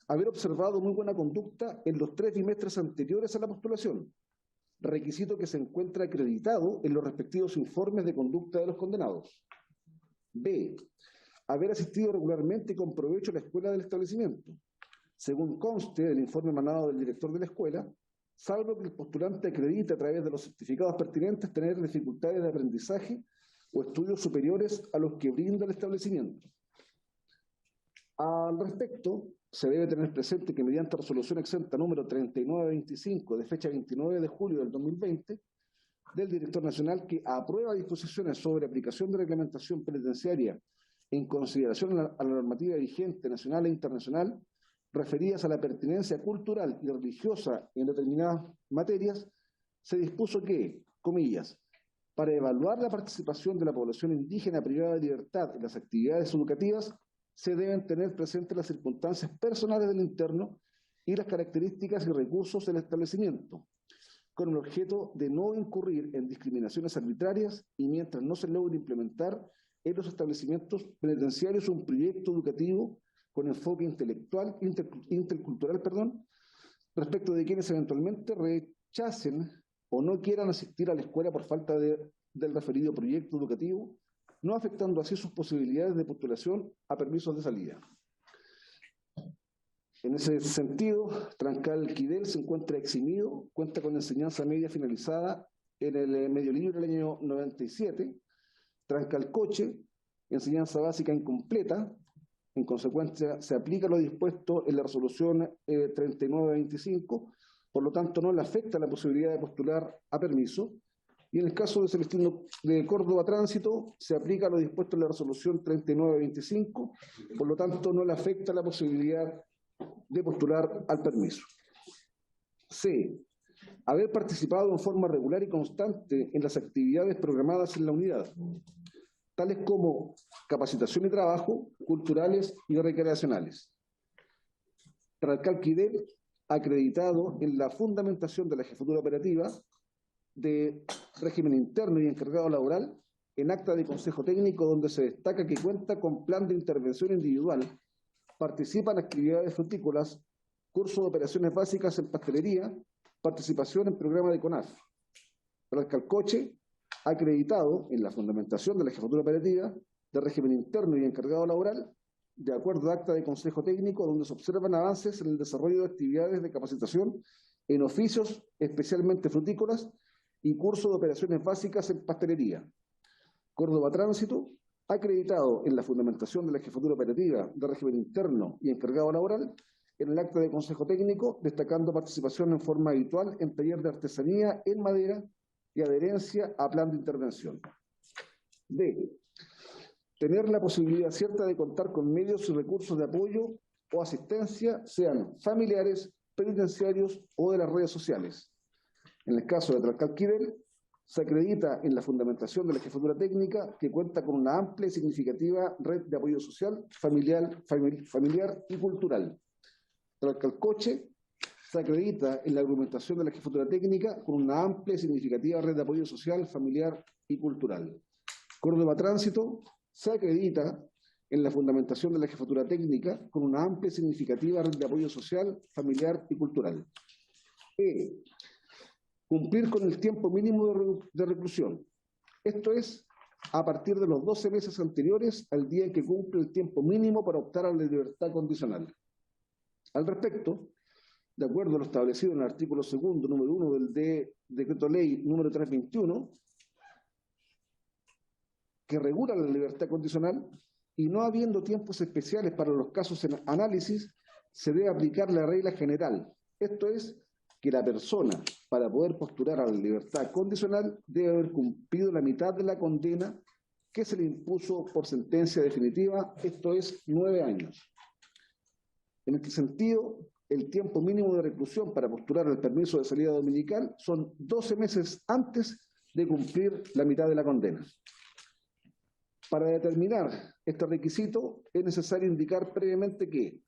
Haber observado muy buena conducta en los 3 bimestres anteriores a la postulación, requisito que se encuentra acreditado en los respectivos informes de conducta de los condenados. B. Haber asistido regularmente y con provecho a la escuela del establecimiento, según conste del informe emanado del director de la escuela, salvo que el postulante acredite a través de los certificados pertinentes tener dificultades de aprendizaje o estudios superiores a los que brinda el establecimiento. Al respecto, se debe tener presente que mediante resolución exenta número 3925 de fecha 29 de julio del 2020 del director nacional, que aprueba disposiciones sobre aplicación de reglamentación penitenciaria en consideración a la normativa vigente nacional e internacional referidas a la pertinencia cultural y religiosa en determinadas materias, se dispuso que, comillas, para evaluar la participación de la población indígena privada de libertad en las actividades educativas, se deben tener presentes las circunstancias personales del interno y las características y recursos del establecimiento, con el objeto de no incurrir en discriminaciones arbitrarias y mientras no se logre implementar en los establecimientos penitenciarios un proyecto educativo con enfoque intercultural, respecto de quienes eventualmente rechacen o no quieran asistir a la escuela por falta del referido proyecto educativo, no afectando así sus posibilidades de postulación a permisos de salida. En ese sentido, Trancal Quidel se encuentra eximido, cuenta con enseñanza media finalizada en el medio libro del año 97, Trancalcoche, enseñanza básica incompleta. En consecuencia, se aplica lo dispuesto en la resolución 3925, por lo tanto no le afecta la posibilidad de postular a permiso. Y en el caso de Celestino de Córdoba Tránsito, se aplica lo dispuesto en la resolución 3925, por lo tanto no le afecta la posibilidad de postular al permiso. C. Haber participado en forma regular y constante en las actividades programadas en la unidad, tales como capacitación y trabajo, culturales y recreacionales. Trancal Quidel, acreditado en la fundamentación de la jefatura operativa de régimen interno y encargado laboral, en acta de consejo técnico donde se destaca que cuenta con plan de intervención individual, participa en actividades frutícolas, curso de operaciones básicas en pastelería, participación en programa de CONAF. Trancalcoche, acreditado en la fundamentación de la jefatura operativa de régimen interno y encargado laboral, de acuerdo a acta de consejo técnico, donde se observan avances en el desarrollo de actividades de capacitación en oficios especialmente frutícolas y curso de operaciones básicas en pastelería. Córdoba Tránsito, acreditado en la fundamentación de la jefatura operativa de régimen interno y encargado laboral, en el acta de consejo técnico, destacando participación en forma habitual en taller de artesanía en madera y adherencia a plan de intervención. D. Tener la posibilidad cierta de contar con medios y recursos de apoyo o asistencia, sean familiares, penitenciarios o de las redes sociales. En el caso de Trancal Quidel, Se acredita en la fundamentación de la jefatura técnica que cuenta con una amplia y significativa red de apoyo social, familiar y cultural. Tralcalcoche se acredita en la argumentación de la jefatura técnica con una amplia y significativa red de apoyo social, familiar y cultural. Córdoba Tránsito se acredita en la fundamentación de la jefatura técnica con una amplia y significativa red de apoyo social, familiar y cultural. Cumplir con el tiempo mínimo de reclusión. Esto es, a partir de los 12 meses anteriores al día en que cumple el tiempo mínimo para optar a la libertad condicional. Al respecto, de acuerdo a lo establecido en el artículo 2º, número 1 del Decreto Ley número 321, que regula la libertad condicional, y no habiendo tiempos especiales para los casos en análisis, se debe aplicar la regla general. Esto es, que la persona, para poder postular a la libertad condicional, debe haber cumplido la mitad de la condena que se le impuso por sentencia definitiva, esto es, 9 años. En este sentido, el tiempo mínimo de reclusión para postular al permiso de salida dominical son 12 meses antes de cumplir la mitad de la condena. Para determinar este requisito, es necesario indicar previamente que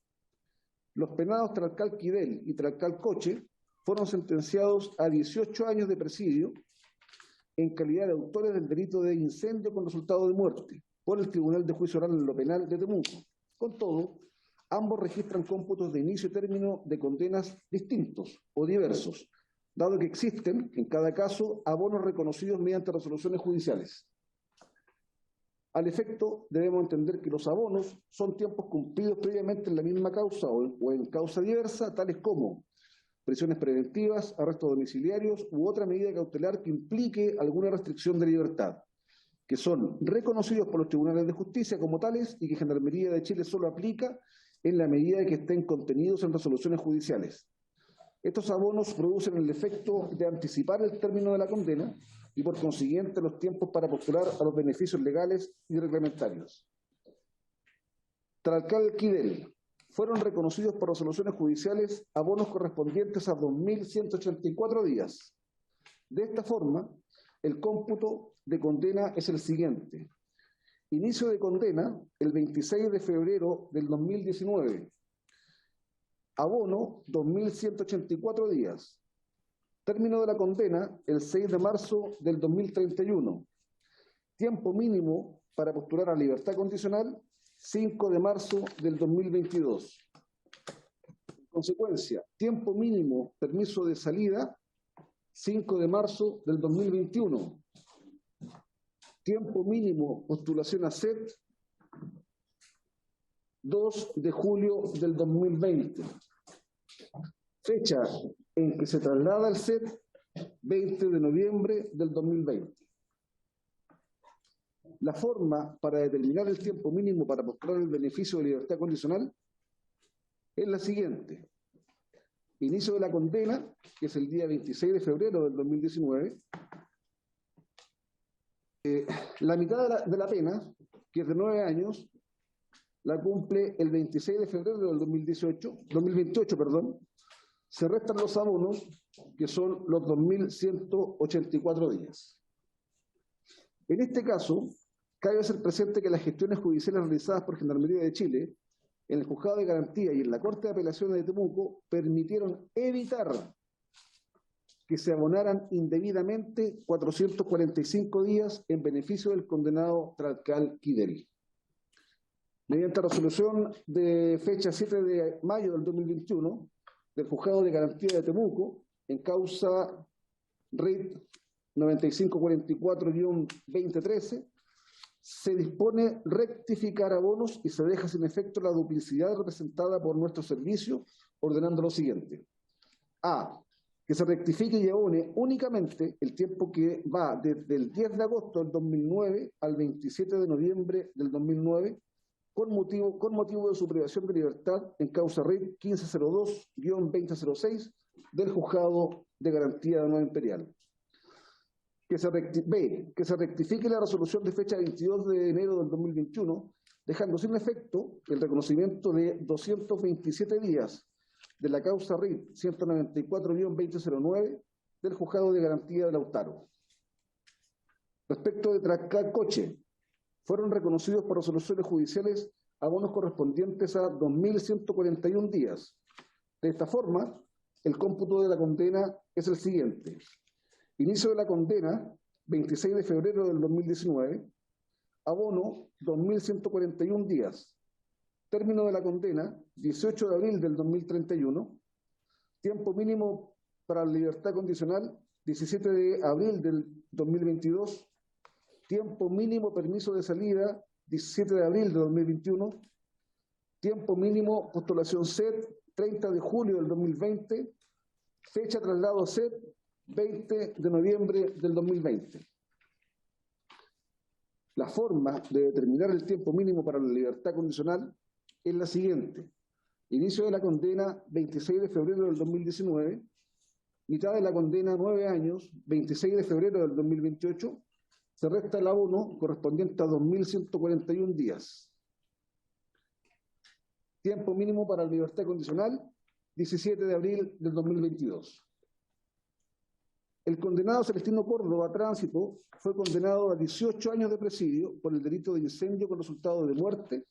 los penados Tralcal-Quidel y Tralcal-Coche fueron sentenciados a 18 años de presidio en calidad de autores del delito de incendio con resultado de muerte por el Tribunal de Juicio Oral en lo Penal de Temuco. Con todo, ambos registran cómputos de inicio y término de condenas distintos o diversos, dado que existen, en cada caso, abonos reconocidos mediante resoluciones judiciales. Al efecto, debemos entender que los abonos son tiempos cumplidos previamente en la misma causa o en causa diversa, tales como prisiones preventivas, arrestos domiciliarios u otra medida cautelar que implique alguna restricción de libertad, que son reconocidos por los tribunales de justicia como tales y que Gendarmería de Chile solo aplica en la medida que estén contenidos en resoluciones judiciales. Estos abonos producen el efecto de anticipar el término de la condena y por consiguiente los tiempos para postular a los beneficios legales y reglamentarios. Tralcal-Quidel. Fueron reconocidos por resoluciones judiciales abonos correspondientes a 2.184 días. De esta forma, el cómputo de condena es el siguiente. Inicio de condena el 26 de febrero del 2019. Abono 2.184 días. Término de la condena el 6 de marzo del 2031. Tiempo mínimo para postular a libertad condicional 5 de marzo del 2022. En consecuencia, tiempo mínimo permiso de salida 5 de marzo del 2021. Tiempo mínimo postulación a SET 2 de julio del 2020. Fecha en que se traslada al SET 20 de noviembre del 2020. La forma para determinar el tiempo mínimo para postular el beneficio de libertad condicional es la siguiente. Inicio de la condena, que es el día 26 de febrero del 2019. La mitad de la pena, que es de 9 años, la cumple el 26 de febrero del 2028, perdón. Se restan los abonos, que son los 2.184 días. En este caso, cabe hacer presente que las gestiones judiciales realizadas por Gendarmería de Chile en el Juzgado de Garantía y en la Corte de Apelaciones de Temuco permitieron evitar que se abonaran indebidamente 445 días en beneficio del condenado Tralcal-Quidel. Mediante resolución de fecha 7 de mayo del 2021 del Juzgado de Garantía de Temuco, en causa RIT 9544-2013, se dispone rectificar abonos y se deja sin efecto la duplicidad representada por nuestro servicio, ordenando lo siguiente. A. Que se rectifique y abone únicamente el tiempo que va desde el 10 de agosto del 2009 al 27 de noviembre del 2009, con motivo de su privación de libertad en causa RIT 1502-2006 del Juzgado de Garantía de Nueva Imperial. B. Que se rectifique la resolución de fecha 22 de enero del 2021, dejando sin efecto el reconocimiento de 227 días de la causa RIT 194-2009 del Juzgado de Garantía de Lautaro. Respecto de Trascacoche, fueron reconocidos por resoluciones judiciales abonos correspondientes a 2.141 días. De esta forma, el cómputo de la condena es el siguiente. Inicio de la condena, 26 de febrero del 2019, abono, 2.141 días. Término de la condena, 18 de abril del 2031. Tiempo mínimo para la libertad condicional, 17 de abril del 2022. Tiempo mínimo permiso de salida, 17 de abril de 2021. Tiempo mínimo postulación SED, 30 de julio del 2020. Fecha traslado SED, 20 de noviembre del 2020. La forma de determinar el tiempo mínimo para la libertad condicional es la siguiente. Inicio de la condena, 26 de febrero del 2019. Mitad de la condena, 9 años, 26 de febrero del 2028. Se resta el abono correspondiente a 2.141 días. Tiempo mínimo para la libertad condicional, 17 de abril del 2022. El condenado Celestino Córdoba Tránsito fue condenado a 18 años de presidio por el delito de incendio con resultado de muerte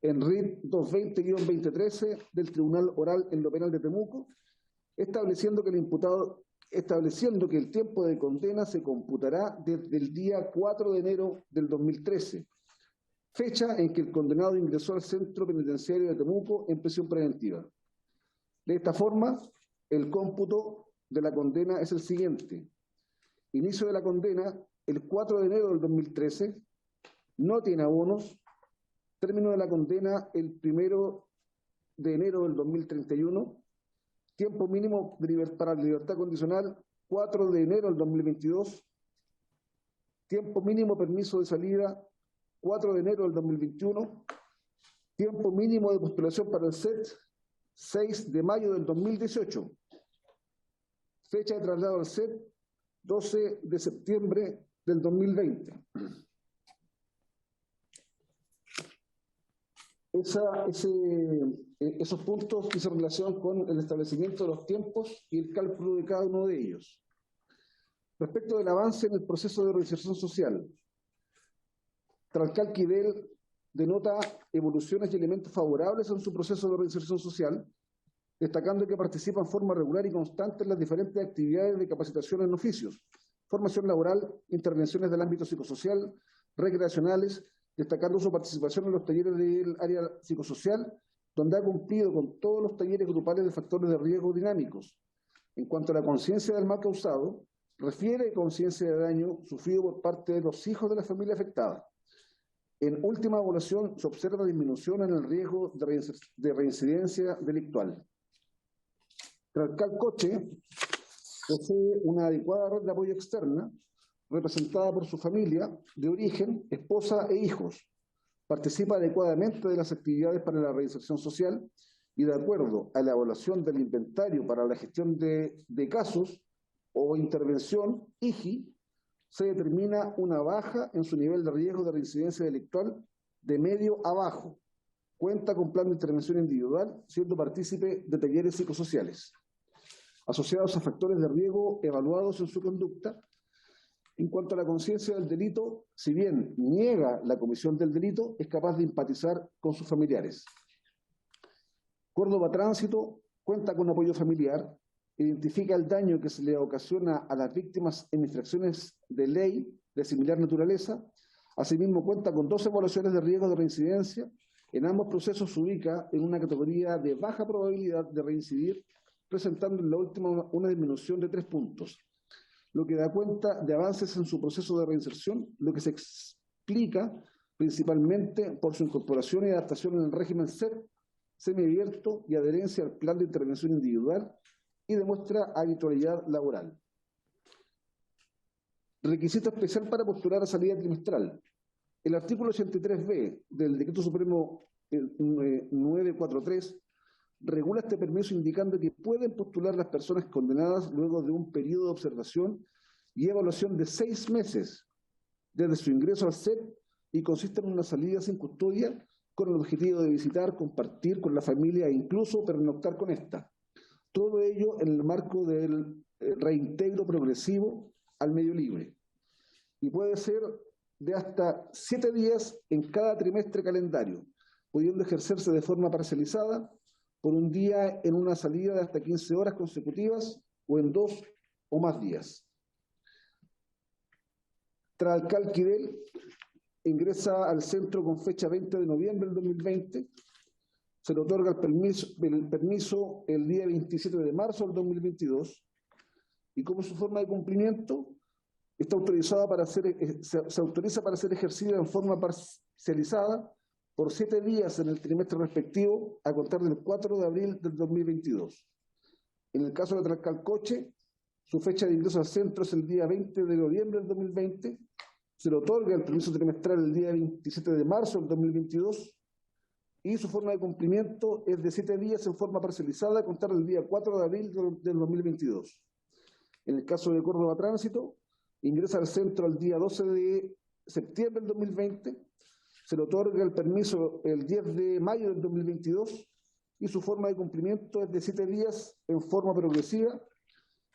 en RIT 220-2013 del Tribunal Oral en lo Penal de Temuco, estableciendo que el tiempo de condena se computará desde el día 4 de enero del 2013, fecha en que el condenado ingresó al Centro Penitenciario de Temuco en prisión preventiva. De esta forma, el cómputo de la condena es el siguiente. Inicio de la condena el 4 de enero del 2013, no tiene abonos. Término de la condena el 1 de enero del 2031. Tiempo mínimo para la libertad condicional, 4 de enero del 2022. Tiempo mínimo permiso de salida, 4 de enero del 2021. Tiempo mínimo de postulación para el SET, 6 de mayo del 2018. Fecha de traslado al SET, 12 de septiembre del 2020. Esos puntos hizo relación con el establecimiento de los tiempos y el cálculo de cada uno de ellos. Respecto del avance en el proceso de reinserción social, Trascalquidel denota evoluciones y elementos favorables en su proceso de reinserción social, destacando que participa en forma regular y constante en las diferentes actividades de capacitación en oficios, formación laboral, intervenciones del ámbito psicosocial, recreacionales, destacando su participación en los talleres del área psicosocial, donde ha cumplido con todos los talleres grupales de factores de riesgo dinámicos. En cuanto a la conciencia del mal causado, refiere conciencia de daño sufrido por parte de los hijos de la familia afectada. En última evaluación, se observa disminución en el riesgo de reincidencia delictual. Trascalcoche posee una adecuada red de apoyo externa, representada por su familia de origen, esposa e hijos. Participa adecuadamente de las actividades para la reinserción social y, de acuerdo a la evaluación del inventario para la gestión de casos o intervención, IGI, se determina una baja en su nivel de riesgo de reincidencia delictual de medio a bajo. Cuenta con plan de intervención individual, siendo partícipe de talleres psicosociales, asociados a factores de riesgo evaluados en su conducta. En cuanto a la conciencia del delito, si bien niega la comisión del delito, es capaz de empatizar con sus familiares. Córdoba Tránsito cuenta con apoyo familiar, identifica el daño que se le ocasiona a las víctimas en infracciones de ley de similar naturaleza. Asimismo, cuenta con 2 evaluaciones de riesgo de reincidencia. En ambos procesos se ubica en una categoría de baja probabilidad de reincidir, presentando en la última una disminución de 3 puntos, lo que da cuenta de avances en su proceso de reinserción, lo que se explica principalmente por su incorporación y adaptación en el régimen SET, semiabierto y adherencia al plan de intervención individual, y demuestra habitualidad laboral. Requisito especial para postular a salida trimestral. El artículo 83b del Decreto Supremo 943 regula este permiso indicando que pueden postular las personas condenadas luego de un periodo de observación y evaluación de 6 meses desde su ingreso al SET, y consiste en una salida sin custodia con el objetivo de visitar, compartir con la familia e incluso pernoctar con esta. Todo ello en el marco del reintegro progresivo al medio libre. y puede ser de hasta 7 días en cada trimestre calendario, pudiendo ejercerse de forma parcializada por un día en una salida de hasta 15 horas consecutivas o en 2 o más días. Tralcal Quidel ingresa al centro con fecha 20 de noviembre del 2020. Se le otorga el permiso el día 27 de marzo del 2022. Y como su forma de cumplimiento, está autorizada para se autoriza para ser ejercida en forma parcializada por 7 días en el trimestre respectivo a contar del 4 de abril del 2022. En el caso de Tralcalcoche, su fecha de ingreso al centro es el día 20 de noviembre del 2020. Se le otorga el permiso trimestral el día 27 de marzo del 2022 y su forma de cumplimiento es de 7 días en forma parcializada a contar del día 4 de abril del 2022. En el caso de Córdoba Tránsito, ingresa al centro el día 12 de septiembre del 2020, se le otorga el permiso el 10 de mayo del 2022 y su forma de cumplimiento es de 7 días en forma progresiva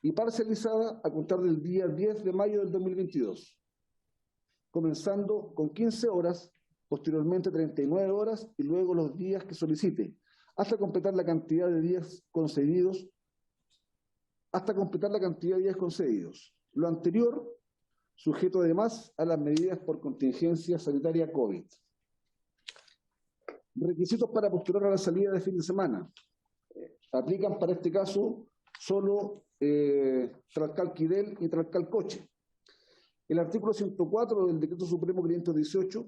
y parcializada a contar del día 10 de mayo del 2022, comenzando con 15 horas, posteriormente 39 horas y luego los días que solicite, hasta completar la cantidad de días concedidos. Lo anterior, sujeto además a las medidas por contingencia sanitaria COVID. Requisitos para postular a la salida de fin de semana. Aplican para este caso solo Tralcal-Quidel y Tralcal-Coche. El artículo 104 del Decreto Supremo 518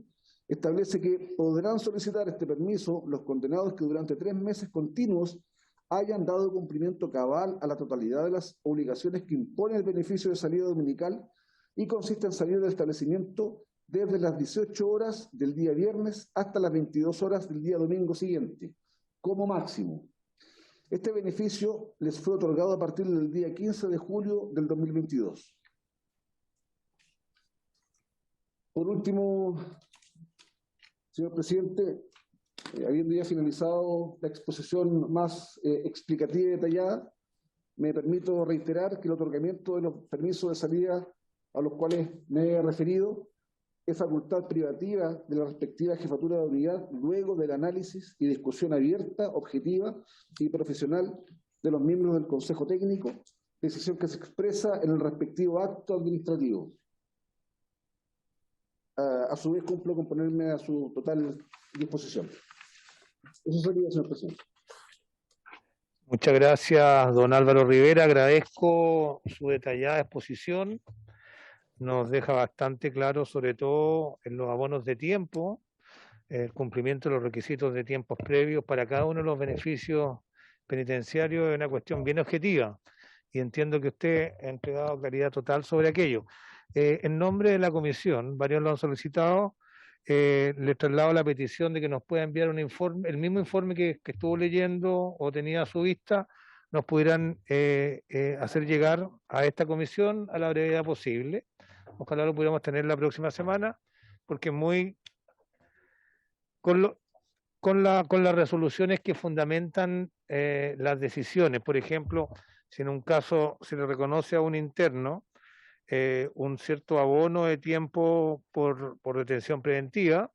establece que podrán solicitar este permiso los condenados que durante 3 meses continuos hayan dado cumplimiento cabal a la totalidad de las obligaciones que impone el beneficio de salida dominical y consiste en salir del establecimiento desde las 18 horas del día viernes hasta las 22 horas del día domingo siguiente, como máximo. Este beneficio les fue otorgado a partir del día 15 de julio del 2022. Por último, señor presidente, habiendo ya finalizado la exposición más explicativa y detallada, me permito reiterar que el otorgamiento de los permisos de salida a los cuales me he referido es facultad privativa de la respectiva jefatura de unidad luego del análisis y discusión abierta, objetiva y profesional de los miembros del Consejo Técnico, decisión que se expresa en el respectivo acto administrativo. A su vez cumplo con ponerme a su total disposición. Eso sería, señor presidente. Muchas gracias, don Álvaro Rivera. Agradezco su detallada exposición. Nos deja bastante claro, sobre todo en los abonos de tiempo, el cumplimiento de los requisitos de tiempos previos para cada uno de los beneficios penitenciarios es una cuestión bien objetiva y entiendo que usted ha entregado claridad total sobre aquello. En nombre de la comisión, varios lo han solicitado, le traslado la petición de que nos pueda enviar un informe, el mismo informe que estuvo leyendo o tenía a su vista, nos pudieran hacer llegar a esta comisión a la brevedad posible. Ojalá lo pudiéramos tener la próxima semana, porque es muy con las resoluciones que fundamentan las decisiones. Por ejemplo, si en un caso se le reconoce a un interno un cierto abono de tiempo por detención preventiva,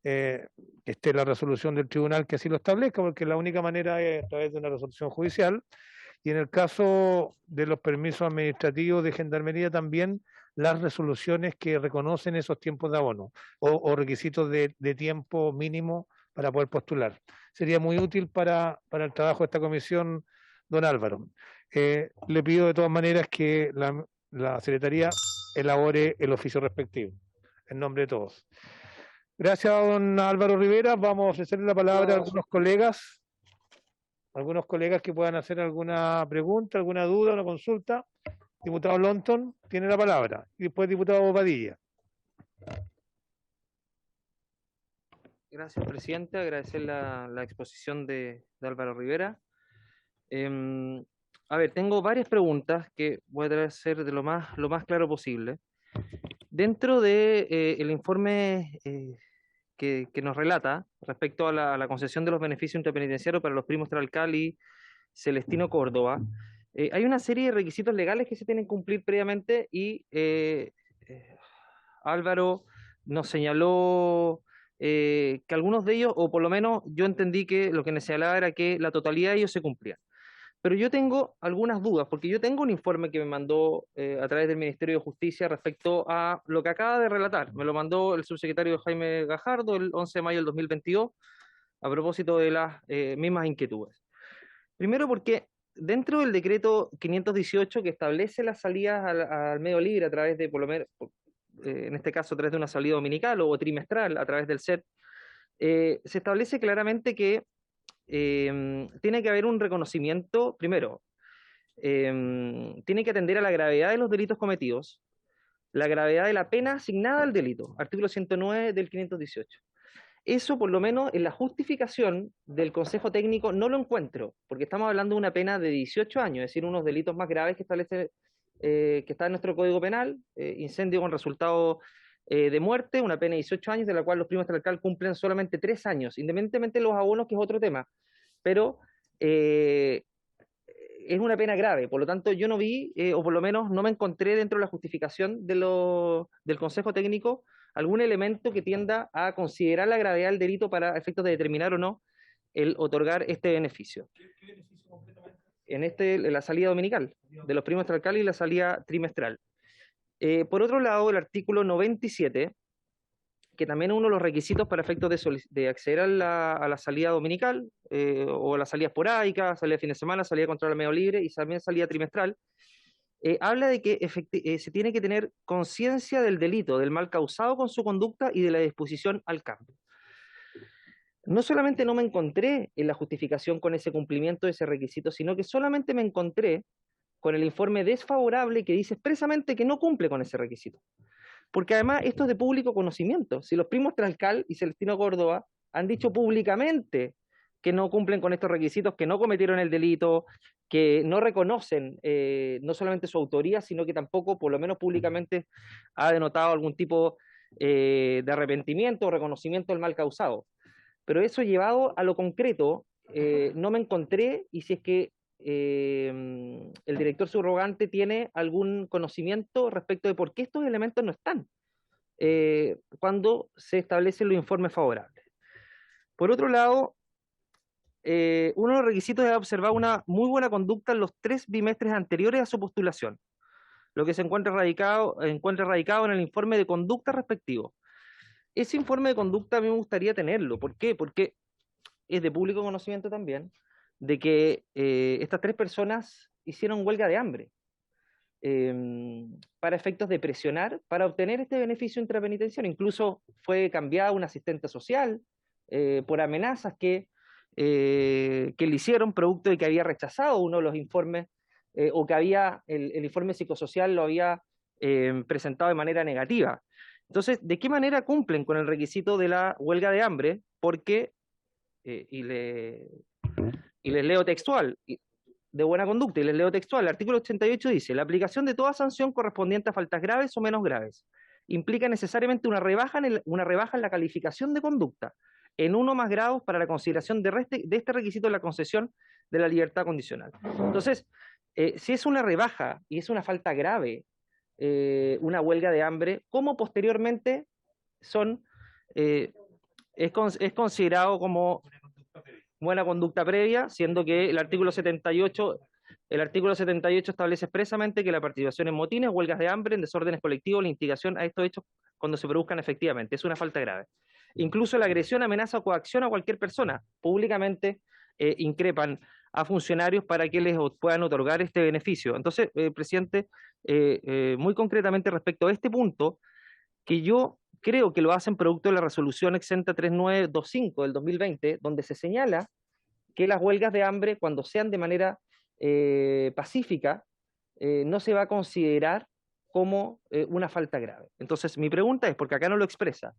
que esté la resolución del tribunal que así lo establezca, porque la única manera es a través de una resolución judicial. Y en el caso de los permisos administrativos de Gendarmería también las resoluciones que reconocen esos tiempos de abono o requisitos de tiempo mínimo para poder postular. Sería muy útil para el trabajo de esta comisión, don Álvaro. Le pido de todas maneras que la Secretaría elabore el oficio respectivo, en nombre de todos. Gracias, don Álvaro Rivera. Vamos a ofrecerle la palabra a algunos colegas que puedan hacer alguna pregunta, alguna duda, una consulta. Diputado Lonton tiene la palabra y después diputado Bobadilla. Gracias, presidente. Agradecer la exposición de Álvaro Rivera. A ver, tengo varias preguntas que voy a tratar de ser de lo más claro posible. Dentro de el informe que nos relata respecto a la concesión de los beneficios interpenitenciarios para los primos Tralcal y Celestino Córdoba, hay una serie de requisitos legales que se tienen que cumplir previamente y Álvaro nos señaló que algunos de ellos, o por lo menos yo entendí que lo que me señalaba era que la totalidad de ellos se cumplían. Pero yo tengo algunas dudas, porque yo tengo un informe que me mandó a través del Ministerio de Justicia respecto a lo que acaba de relatar. Me lo mandó el subsecretario Jaime Gajardo el 11 de mayo del 2022 a propósito de las mismas inquietudes. Primero porque dentro del decreto 518 que establece las salidas al medio libre a través de, por lo menos, en este caso a través de una salida dominical o trimestral a través del SET, se establece claramente que tiene que haber un reconocimiento, primero, tiene que atender a la gravedad de los delitos cometidos, la gravedad de la pena asignada al delito, artículo 109 del 518. Eso, por lo menos, en la justificación del Consejo Técnico no lo encuentro, porque estamos hablando de una pena de 18 años, es decir, unos delitos más graves que establece, que está en nuestro Código Penal, incendio con resultado de muerte, una pena de 18 años, de la cual los primos del alcalde cumplen solamente 3 años, independientemente de los abonos, que es otro tema, pero es una pena grave, por lo tanto yo no vi, o por lo menos no me encontré dentro de la justificación del Consejo Técnico algún elemento que tienda a considerar la gravedad del delito para efectos de determinar o no el otorgar este beneficio. ¿Qué beneficio completamente? En la salida dominical, de los primos del alcalde y la salida trimestral. Por otro lado, el artículo 97, que también es uno de los requisitos para efectos de acceder a la salida dominical, o a la salida esporádica, salida de fin de semana, salida de control al medio libre y también salida trimestral, habla de que se tiene que tener conciencia del delito, del mal causado con su conducta y de la disposición al cambio. No solamente no me encontré en la justificación con ese cumplimiento de ese requisito, sino que solamente me encontré con el informe desfavorable que dice expresamente que no cumple con ese requisito. Porque además esto es de público conocimiento. Si los primos Trascal y Celestino Córdoba han dicho públicamente que no cumplen con estos requisitos, que no cometieron el delito, que no reconocen no solamente su autoría, sino que tampoco, por lo menos públicamente, ha denotado algún tipo de arrepentimiento o reconocimiento del mal causado. Pero eso llevado a lo concreto, no me encontré, y si es que el director subrogante tiene algún conocimiento respecto de por qué estos elementos no están cuando se establecen los informes favorables. Por otro lado, uno de los requisitos es observar una muy buena conducta en los 3 bimestres anteriores a su postulación, lo que se encuentra radicado en el informe de conducta respectivo. Ese informe de conducta a mí me gustaría tenerlo. ¿Por qué? Porque es de público conocimiento también de que estas 3 personas hicieron huelga de hambre para efectos de presionar para obtener este beneficio intrapenitenciario. Incluso fue cambiada una asistente social por amenazas que le hicieron, producto de que había rechazado uno de los informes o que había el informe psicosocial lo había presentado de manera negativa. Entonces, ¿de qué manera cumplen con el requisito de la huelga de hambre? Porque, y les leo textual, de buena conducta, y les leo textual, el artículo 88 dice: la aplicación de toda sanción correspondiente a faltas graves o menos graves implica necesariamente una rebaja en la calificación de conducta, en 1 más grados para la consideración de este requisito de la concesión de la libertad condicional. Entonces, si es una rebaja y es una falta grave, una huelga de hambre, ¿cómo posteriormente es considerado como buena conducta previa, siendo que el artículo 78 establece expresamente que la participación en motines, huelgas de hambre, en desórdenes colectivos, la instigación a estos hechos cuando se produzcan efectivamente, es una falta grave. Incluso la agresión, amenaza o coacción a cualquier persona, públicamente increpan a funcionarios para que les puedan otorgar este beneficio. Entonces, presidente, muy concretamente respecto a este punto, que yo creo que lo hacen producto de la resolución exenta 3925 del 2020, donde se señala que las huelgas de hambre, cuando sean de manera pacífica, no se va a considerar como una falta grave. Entonces, mi pregunta es, porque acá no lo expresa,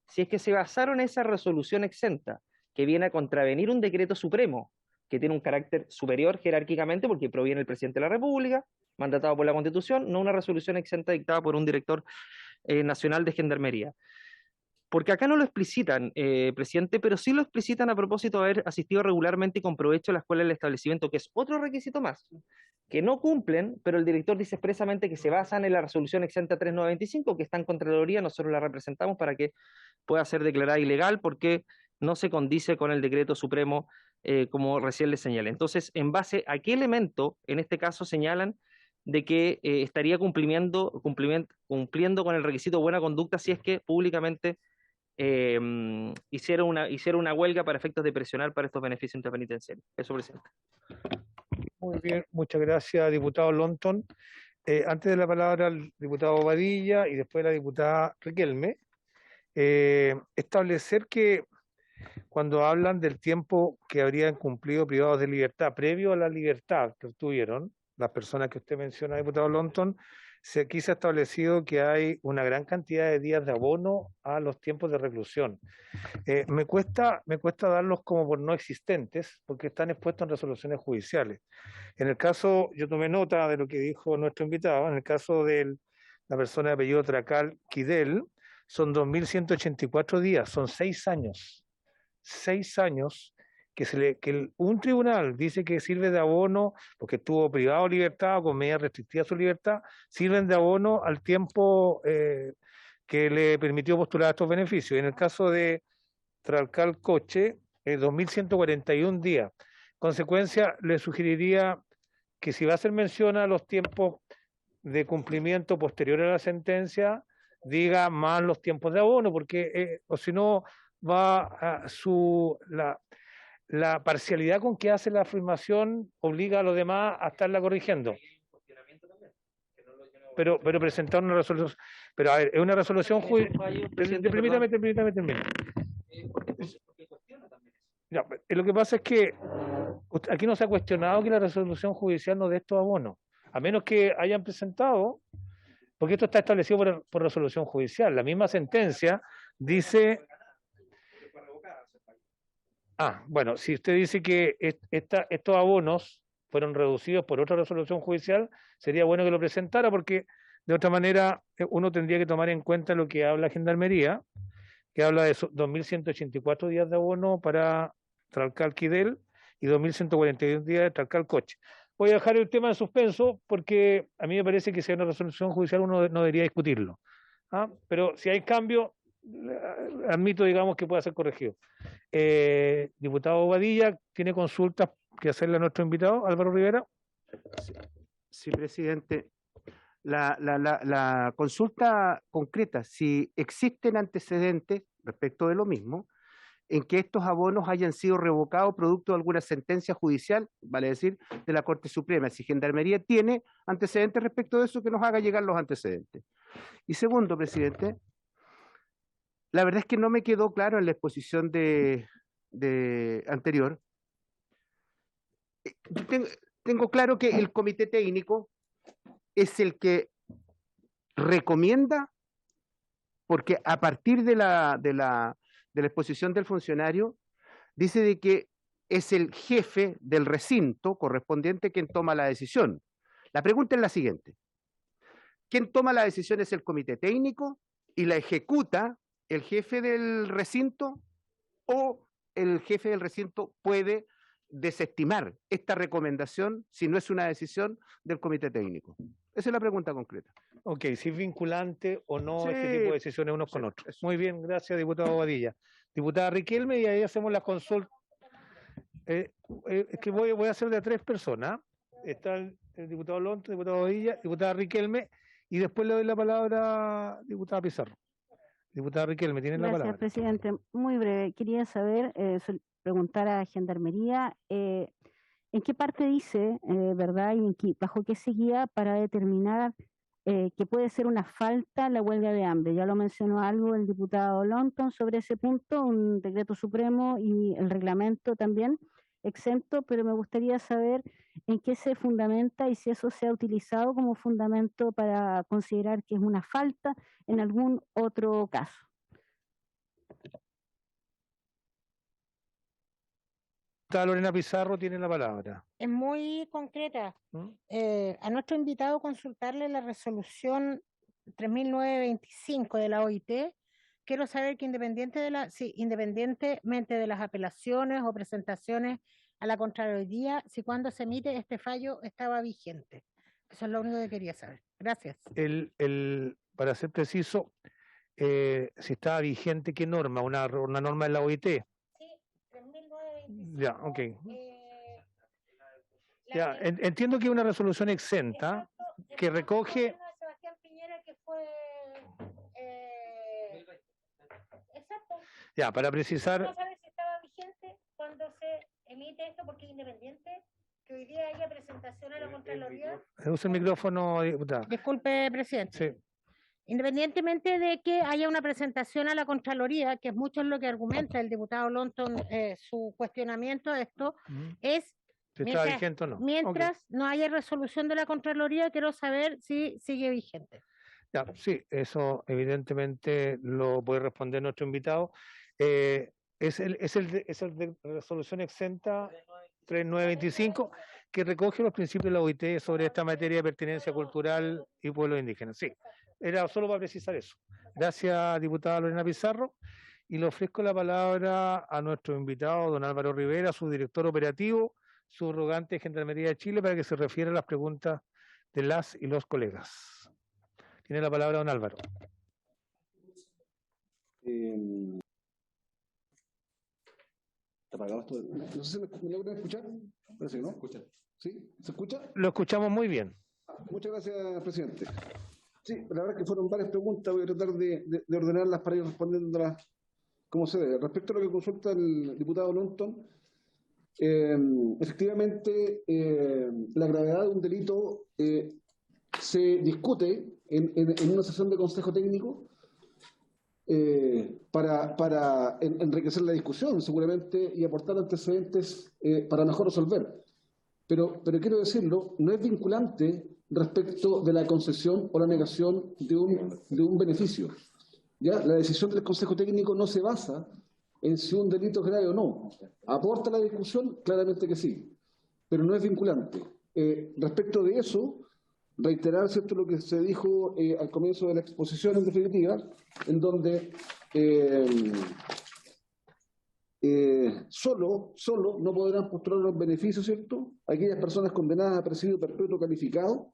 si es que se basaron en esa resolución exenta, que viene a contravenir un decreto supremo, que tiene un carácter superior jerárquicamente, porque proviene del presidente de la República, mandatado por la Constitución, no una resolución exenta dictada por un director nacional de Gendarmería. Porque acá no lo explicitan, presidente, pero sí lo explicitan a propósito de haber asistido regularmente y con provecho a la escuela del establecimiento, que es otro requisito más, que no cumplen, pero el director dice expresamente que se basan en la resolución exenta 3925, que está en Contraloría, nosotros la representamos para que pueda ser declarada ilegal, porque no se condice con el decreto supremo, como recién les señalé. Entonces, ¿en base a qué elemento, en este caso, señalan de que estaría cumpliendo con el requisito de buena conducta si es que públicamente hicieron una huelga para efectos de presionar para estos beneficios intrapenitenciarios? Eso, presidente. Muy bien, muchas gracias, diputado Lonton. Antes de la palabra al diputado Bobadilla y después la diputada Riquelme, establecer que cuando hablan del tiempo que habrían cumplido privados de libertad, previo a la libertad que obtuvieron, las personas que usted menciona, diputado Lonton, aquí se ha establecido que hay una gran cantidad de días de abono a los tiempos de reclusión. Me cuesta darlos como por no existentes, porque están expuestos en resoluciones judiciales. En el caso, yo tomé nota de lo que dijo nuestro invitado, en el caso de la persona de apellido Tracal Quidel, son 2.184 días, son 6 años. 6 años que un tribunal dice que sirve de abono porque estuvo privado de libertad o con medidas restrictivas a su libertad, sirven de abono al tiempo que le permitió postular estos beneficios. Y en el caso de Tracal Coche, 2.141 días. Consecuencia, le sugeriría que si va a hacer mención a los tiempos de cumplimiento posterior a la sentencia, diga más los tiempos de abono, porque o si no va a la parcialidad con que hace la afirmación obliga a los demás a estarla corrigiendo. Pero presentar una resolución, pero a ver, es una resolución judicial. Permítame terminar. Ya, lo que pasa es que aquí no se ha cuestionado que la resolución judicial no dé estos abonos, a menos que hayan presentado, porque esto está establecido por resolución judicial. La misma sentencia dice... bueno, si usted dice que estos abonos fueron reducidos por otra resolución judicial, sería bueno que lo presentara, porque de otra manera uno tendría que tomar en cuenta lo que habla Gendarmería, que habla de 2.184 días de abono para Tracal Quidel y 2.141 días de Tracal Coche. Voy a dejar el tema en suspenso porque a mí me parece que si hay una resolución judicial uno no debería discutirlo. Pero si hay cambio, admito, digamos, que pueda ser corregido. Diputado Bobadilla, ¿tiene consultas que hacerle a nuestro invitado, Álvaro Rivera? Sí, presidente. La consulta concreta, si existen antecedentes respecto de lo mismo, en que estos abonos hayan sido revocados producto de alguna sentencia judicial, vale decir, de la Corte Suprema. Si Gendarmería tiene antecedentes respecto de eso, que nos haga llegar los antecedentes. Y segundo, presidente, la verdad es que no me quedó claro en la exposición anterior. Tengo claro que el comité técnico es el que recomienda, porque a partir de la exposición del funcionario, dice de que es el jefe del recinto correspondiente quien toma la decisión. La pregunta es la siguiente: ¿quién toma la decisión es el comité técnico y la ejecuta el jefe del recinto, o el jefe del recinto puede desestimar esta recomendación si no es una decisión del comité técnico? Esa es la pregunta concreta. Ok, si es vinculante o no Sí, este tipo de decisiones unos con otros. eso. Muy bien, gracias, diputado Bobadilla. Diputada Riquelme, y ahí hacemos la consulta. Es que voy a hacer de a 3 personas. Está el diputado Lonto, diputado Bobadilla, diputada Riquelme, y después le doy la palabra a diputada Pizarro. Diputada Riquelme, tienen la palabra. Gracias, presidente. Muy breve. Quería saber, preguntar a Gendarmería, ¿en qué parte dice, verdad, y bajo qué se guía para determinar que puede ser una falta la huelga de hambre? Ya lo mencionó algo el diputado Lonton sobre ese punto, un decreto supremo y el reglamento también exento, pero me gustaría saber en qué se fundamenta y si eso se ha utilizado como fundamento para considerar que es una falta en algún otro caso. Lorena Pizarro tiene la palabra. Es muy concreta. A nuestro invitado consultarle la resolución 3925 de la OIT, quiero saber que independientemente de las apelaciones o presentaciones a la Contraloría, si cuando se emite este fallo estaba vigente. Eso es lo único que quería saber. Gracias. Para ser preciso, si estaba vigente, ¿qué norma? ¿Una norma de la OIT? Sí, 3.925. Ya, ok. Ya, entiendo que es una resolución exenta que recoge... Sebastián Piñera, que fue... exacto. Ya, para precisar... No sabe si estaba vigente cuando se emite esto, porque es independiente, que hoy día haya presentación a la Contraloría. Usa el micrófono, diputada. Disculpe, presidente. Sí. Independientemente de que haya una presentación a la Contraloría, que es mucho lo que argumenta el diputado Lonton, su cuestionamiento a esto, es si está vigente o no. Mientras no haya resolución de la Contraloría, quiero saber si sigue vigente. Ya, sí, eso evidentemente lo puede responder nuestro invitado. Es el de resolución exenta 3925 que recoge los principios de la OIT sobre esta materia de pertenencia cultural y pueblos indígenas. Sí, era solo para precisar eso. Gracias, diputada Lorena Pizarro. Y le ofrezco la palabra a nuestro invitado, don Álvaro Rivera, su director operativo, subrogante de Gendarmería de Chile, para que se refiera a las preguntas de las y los colegas. Tiene la palabra don Álvaro. ¿Apagado esto? No sé si me logran escuchar. Parece que no. ¿Sí? ¿Se escucha? Lo escuchamos muy bien. Muchas gracias, presidente. Sí, la verdad es que fueron varias preguntas. Voy a tratar de ordenarlas para ir respondiéndolas como se debe. Respecto a lo que consulta el diputado Lonton, efectivamente, la gravedad de un delito se discute en una sesión de consejo técnico para enriquecer la discusión, seguramente, y aportar antecedentes para mejor resolver. Pero quiero decirlo, no es vinculante respecto de la concesión o la negación de un beneficio. ¿Ya? La decisión del Consejo Técnico no se basa en si un delito es grave o no. ¿Aporta la discusión? Claramente que sí, pero no es vinculante. Respecto de eso, reiterar, ¿cierto?, lo que se dijo al comienzo de la exposición, en definitiva, en donde solo no podrán postular los beneficios, ¿cierto?, aquellas personas condenadas a presidio perpetuo calificado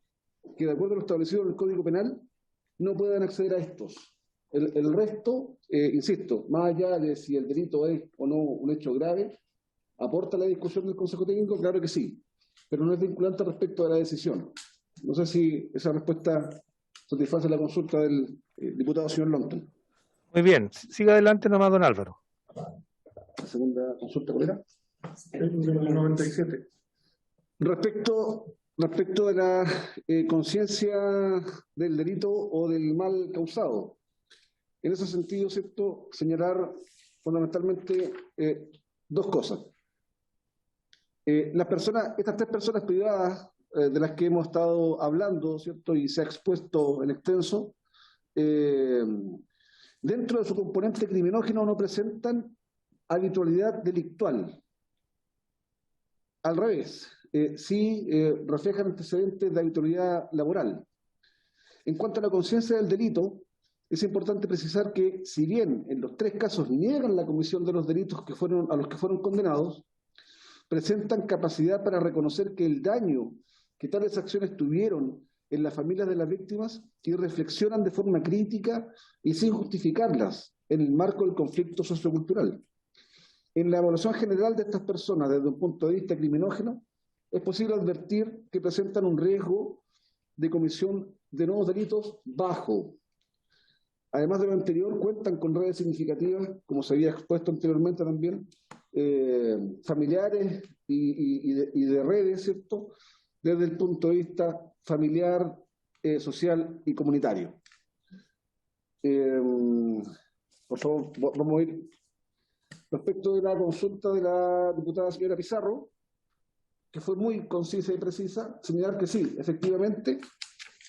que, de acuerdo a lo establecido en el Código Penal, no puedan acceder a estos. El resto, insisto, más allá de si el delito es o no un hecho grave, ¿aporta la discusión del Consejo Técnico? Claro que sí, pero no es vinculante respecto de la decisión. No sé si esa respuesta satisface la consulta del diputado señor Lonton. Muy bien, siga adelante nomás, don Álvaro. La segunda consulta, ¿cuál era? El 97. Respecto de la conciencia del delito o del mal causado. En ese sentido, ¿cierto?, señalar fundamentalmente dos cosas. Estas tres personas privadas de las que hemos estado hablando, ¿cierto?, y se ha expuesto en extenso, dentro de su componente criminógeno no presentan habitualidad delictual. Al revés, sí reflejan antecedentes de habitualidad laboral. En cuanto a la conciencia del delito, es importante precisar que, si bien en los tres casos niegan la comisión de los delitos a los que fueron condenados, presentan capacidad para reconocer que el daño que tales acciones tuvieron en las familias de las víctimas y reflexionan de forma crítica y sin justificarlas en el marco del conflicto sociocultural. En la evaluación general de estas personas, desde un punto de vista criminógeno, es posible advertir que presentan un riesgo de comisión de nuevos delitos bajo. Además de lo anterior, cuentan con redes significativas, como se había expuesto anteriormente también, familiares y de redes, ¿cierto?, desde el punto de vista familiar, social y comunitario. Por favor, vamos a ir. Respecto de la consulta de la diputada señora Pizarro, que fue muy concisa y precisa, señalar que sí, efectivamente,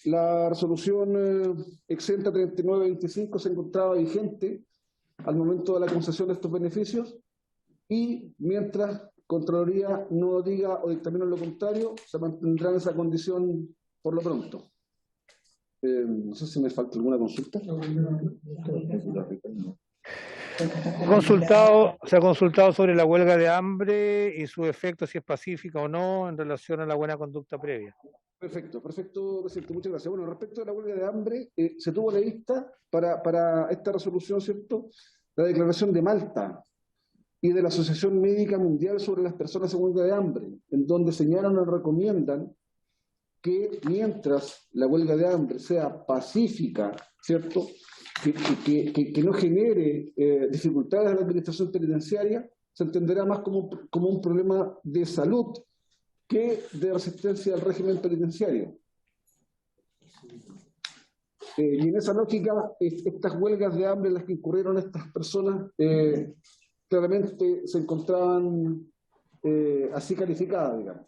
la resolución exenta 3925 se encontraba vigente al momento de la concesión de estos beneficios y mientras Contraloría no diga o dictamine lo contrario, se mantendrá en esa condición por lo pronto. No sé si me falta alguna consulta. Se ha consultado sobre la huelga de hambre y su efecto, si es pacífica o no, en relación a la buena conducta previa. Perfecto, presidente, muchas gracias. Bueno, respecto a la huelga de hambre, se tuvo la vista para esta resolución, ¿cierto? La declaración de Malta y de la Asociación Médica Mundial sobre las personas en huelga de hambre, en donde señalan o recomiendan que mientras la huelga de hambre sea pacífica, ¿cierto? Que no genere dificultades a la administración penitenciaria, se entenderá más como un problema de salud que de resistencia al régimen penitenciario. Y en esa lógica, estas huelgas de hambre en las que incurrieron estas personas claramente se encontraban así calificadas, digamos.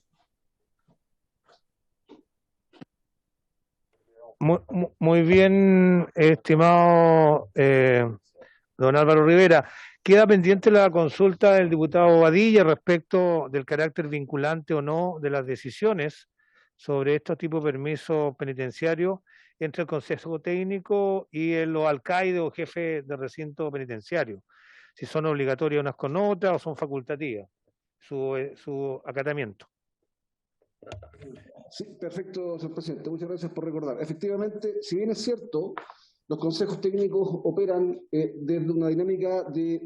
Muy bien, estimado don Álvaro Rivera. Queda pendiente la consulta del diputado Badilla respecto del carácter vinculante o no de las decisiones sobre estos tipos de permisos penitenciarios entre el Consejo Técnico y los alcaides o jefes de recinto penitenciario. Si son obligatorias unas con otras o son facultativas, su acatamiento. Sí, perfecto, señor presidente. Muchas gracias por recordar. Efectivamente, si bien es cierto, los consejos técnicos operan desde una dinámica de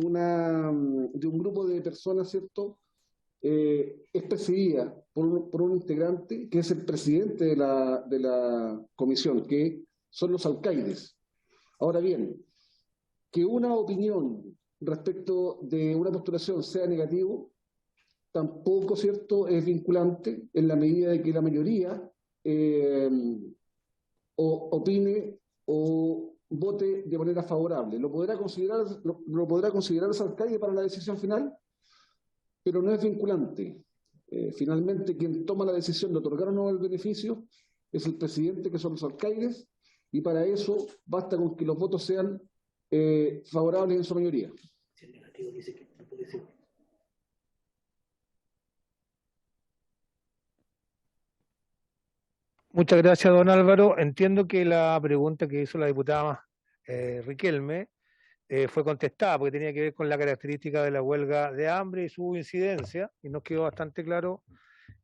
un grupo de personas, ¿cierto? Es presidida por un integrante que es el presidente de la comisión, que son los alcaides. Ahora bien, que una opinión respecto de una postulación sea negativo, tampoco, ¿cierto?, es vinculante en la medida de que la mayoría opine o vote de manera favorable. Lo podrá considerar ese alcalde para la decisión final, pero no es vinculante. Finalmente, quien toma la decisión de otorgar o no el beneficio es el presidente, que son los alcaides, y para eso basta con que los votos sean favorables en su mayoría. Si el negativo dice que no puede ser. Muchas gracias, don Álvaro. Entiendo que la pregunta que hizo la diputada Riquelme fue contestada porque tenía que ver con la característica de la huelga de hambre y su incidencia, y nos quedó bastante claro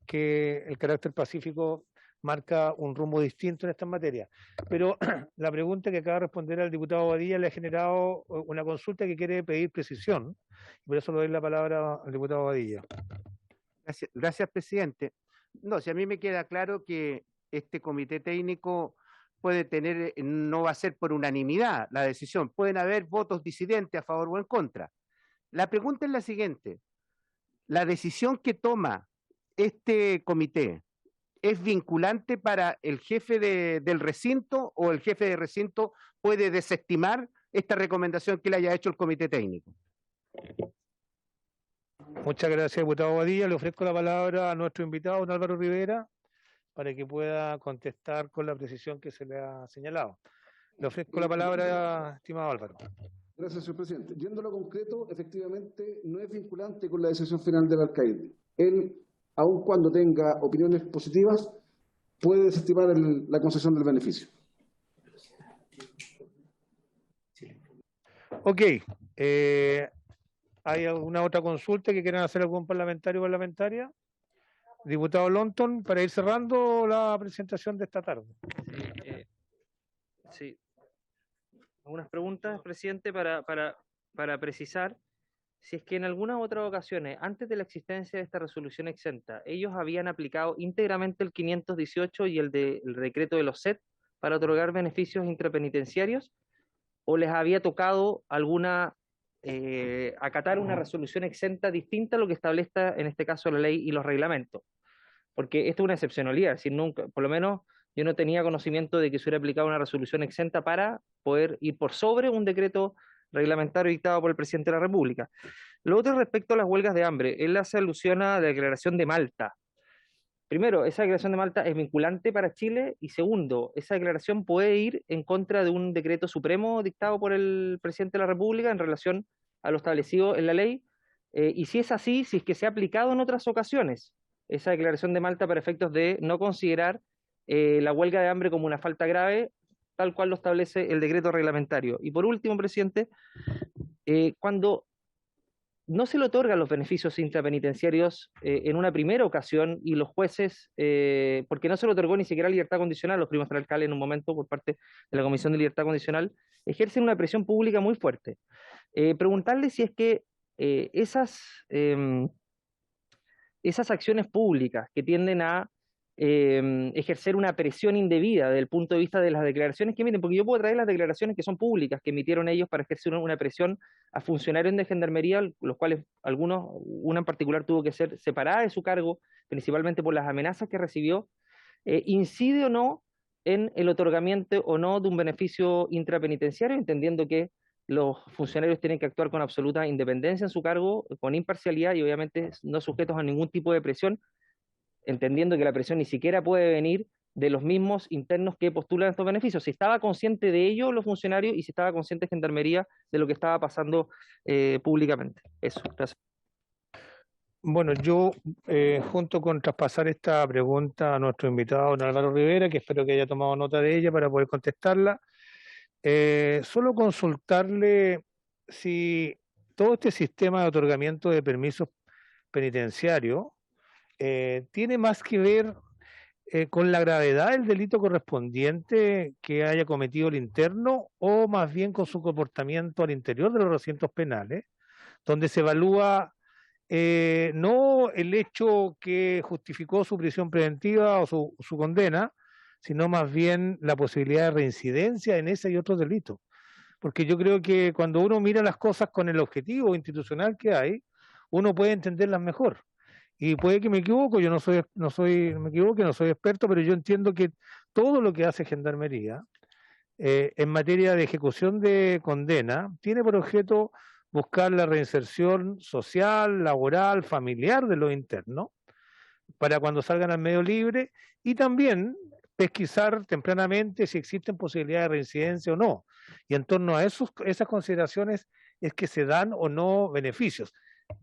que el carácter pacífico marca un rumbo distinto en esta materia. Pero la pregunta que acaba de responder al diputado Badilla le ha generado una consulta que quiere pedir precisión, y por eso le doy la palabra al diputado Badilla. Gracias, presidente. No, si a mí me queda claro que este comité técnico puede tener, no va a ser por unanimidad la decisión, pueden haber votos disidentes a favor o en contra. La pregunta es la siguiente: ¿la decisión que toma este comité es vinculante para el jefe del recinto, o el jefe de recinto puede desestimar esta recomendación que le haya hecho el comité técnico? Muchas gracias, diputado Badilla. Le ofrezco la palabra a nuestro invitado, don Álvaro Rivera, para que pueda contestar con la precisión que se le ha señalado. Le ofrezco la palabra, estimado Álvaro. Gracias, señor presidente. Yendo a lo concreto, efectivamente no es vinculante con la decisión final del alcaide. Él, aun cuando tenga opiniones positivas, puede desestimar la concesión del beneficio. Ok. ¿Hay alguna otra consulta que quieran hacer algún parlamentario o parlamentaria? Diputado Lonton, para ir cerrando la presentación de esta tarde. Sí. Algunas preguntas, presidente, para precisar si es que en algunas otras ocasiones, antes de la existencia de esta resolución exenta, ellos habían aplicado íntegramente el 518 y el decreto de los SET para otorgar beneficios intrapenitenciarios, o les había tocado acatar una resolución exenta distinta a lo que establezca en este caso la ley y los reglamentos. Porque esto es una excepcionalidad, es decir, nunca, por lo menos yo no tenía conocimiento de que se hubiera aplicado una resolución exenta para poder ir por sobre un decreto reglamentario dictado por el presidente de la República. Lo otro respecto a las huelgas de hambre, él hace alusión a la declaración de Malta. Primero, esa declaración de Malta es vinculante para Chile, y segundo, esa declaración puede ir en contra de un decreto supremo dictado por el presidente de la República en relación a lo establecido en la ley, y si es así, si es que se ha aplicado en otras ocasiones esa declaración de Malta para efectos de no considerar la huelga de hambre como una falta grave, tal cual lo establece el decreto reglamentario. Y por último, presidente, cuando no se le otorgan los beneficios intrapenitenciarios en una primera ocasión y los jueces, porque no se le otorgó ni siquiera libertad condicional, los primos alcaldes en un momento por parte de la Comisión de Libertad Condicional, ejercen una presión pública muy fuerte. Preguntarle si es que esas acciones públicas que tienden a ejercer una presión indebida desde el punto de vista de las declaraciones que emiten, porque yo puedo traer las declaraciones que son públicas, que emitieron ellos para ejercer una presión a funcionarios de Gendarmería, los cuales una en particular tuvo que ser separada de su cargo, principalmente por las amenazas que recibió, incide o no en el otorgamiento o no de un beneficio intrapenitenciario, entendiendo que los funcionarios tienen que actuar con absoluta independencia en su cargo, con imparcialidad y obviamente no sujetos a ningún tipo de presión, entendiendo que la presión ni siquiera puede venir de los mismos internos que postulan estos beneficios. Si estaba consciente de ello los funcionarios y si estaba consciente Gendarmería de lo que estaba pasando públicamente. Eso, gracias. Bueno, yo, junto con traspasar esta pregunta a nuestro invitado, don Álvaro Rivera, que espero que haya tomado nota de ella para poder contestarla, solo consultarle si todo este sistema de otorgamiento de permisos penitenciarios tiene más que ver con la gravedad del delito correspondiente que haya cometido el interno o más bien con su comportamiento al interior de los recintos penales, donde se evalúa no el hecho que justificó su prisión preventiva o su condena, sino más bien la posibilidad de reincidencia en ese y otros delitos. Porque yo creo que cuando uno mira las cosas con el objetivo institucional que hay, uno puede entenderlas mejor. Y puede que me equivoco, yo no soy experto, pero yo entiendo que todo lo que hace Gendarmería en materia de ejecución de condena tiene por objeto buscar la reinserción social, laboral, familiar de los internos, para cuando salgan al medio libre, y también pesquisar tempranamente si existen posibilidades de reincidencia o no. Y en torno a esas consideraciones es que se dan o no beneficios.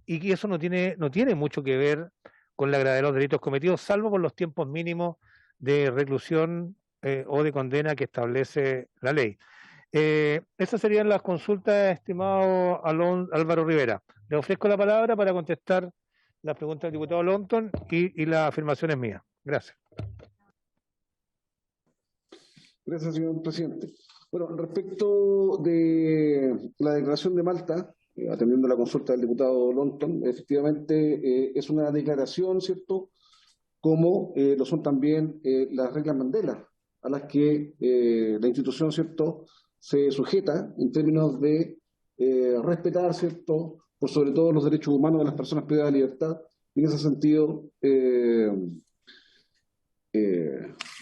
Y que eso no tiene mucho que ver con la gravedad de los delitos cometidos, salvo por los tiempos mínimos de reclusión o de condena que establece la ley. Esas serían las consultas, estimado Álvaro Rivera. Le ofrezco la palabra para contestar las preguntas del diputado Lonton y las afirmaciones mías. Gracias. Gracias, señor presidente. Bueno, respecto de la declaración de Malta, atendiendo la consulta del diputado Lonton, efectivamente es una declaración, ¿cierto?, como lo son también las reglas Mandela, a las que la institución, ¿cierto?, se sujeta en términos de respetar, ¿cierto?, por sobre todo los derechos humanos de las personas privadas de libertad, y en ese sentido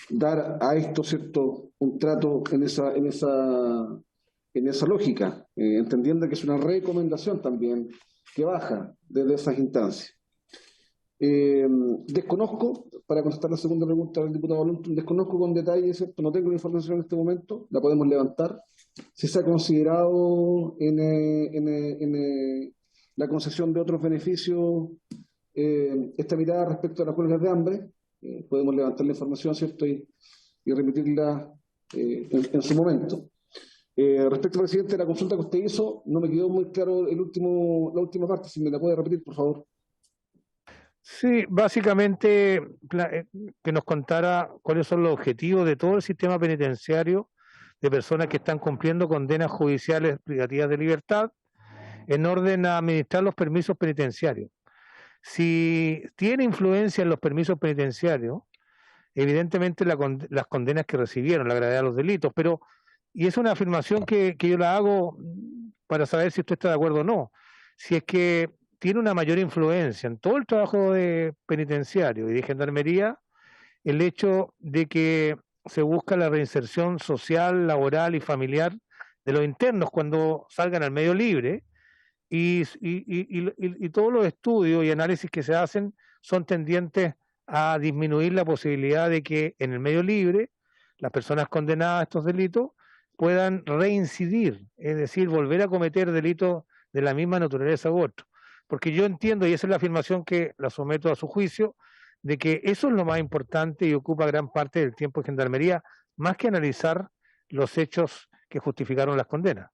dar a esto, ¿cierto?, un trato en esa lógica, entendiendo que es una recomendación también que baja desde esas instancias. Desconozco, para contestar la segunda pregunta del diputado Lonton, desconozco con detalle, ¿cierto?, no tengo la información en este momento, la podemos levantar, si se ha considerado en la concesión de otros beneficios esta mirada respecto a las huelgas de hambre. Podemos levantar la información, ¿cierto?, y remitirla en su momento. Respecto al presidente de la consulta que usted hizo, no me quedó muy claro la última parte, si me la puede repetir, por favor. Sí, básicamente que nos contara cuáles son los objetivos de todo el sistema penitenciario de personas que están cumpliendo condenas judiciales privativas de libertad en orden a administrar los permisos penitenciarios. Si tiene influencia en los permisos penitenciarios, evidentemente las condenas que recibieron, la gravedad de los delitos, y es una afirmación que yo la hago para saber si usted está de acuerdo o no, si es que tiene una mayor influencia en todo el trabajo penitenciario y de Gendarmería el hecho de que se busca la reinserción social, laboral y familiar de los internos cuando salgan al medio libre, y todos los estudios y análisis que se hacen son tendientes a disminuir la posibilidad de que en el medio libre las personas condenadas a estos delitos puedan reincidir, es decir, volver a cometer delitos de la misma naturaleza u otro. Porque yo entiendo, y esa es la afirmación que la someto a su juicio, de que eso es lo más importante y ocupa gran parte del tiempo de Gendarmería, más que analizar los hechos que justificaron las condenas.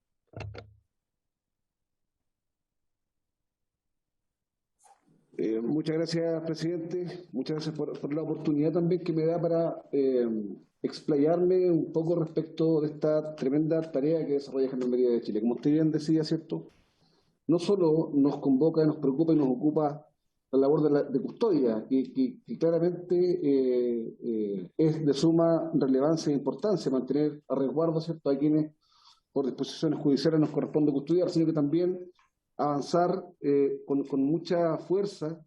Muchas gracias, presidente. Muchas gracias por la oportunidad también que me da para explayarme un poco respecto de esta tremenda tarea que desarrolla Gendarmería de Chile. Como usted bien decía, ¿cierto? No solo nos convoca, nos preocupa y nos ocupa la labor de custodia, que claramente es de suma relevancia e importancia mantener a resguardo, ¿cierto?, a quienes por disposiciones judiciales nos corresponde custodiar, sino que también avanzar con mucha fuerza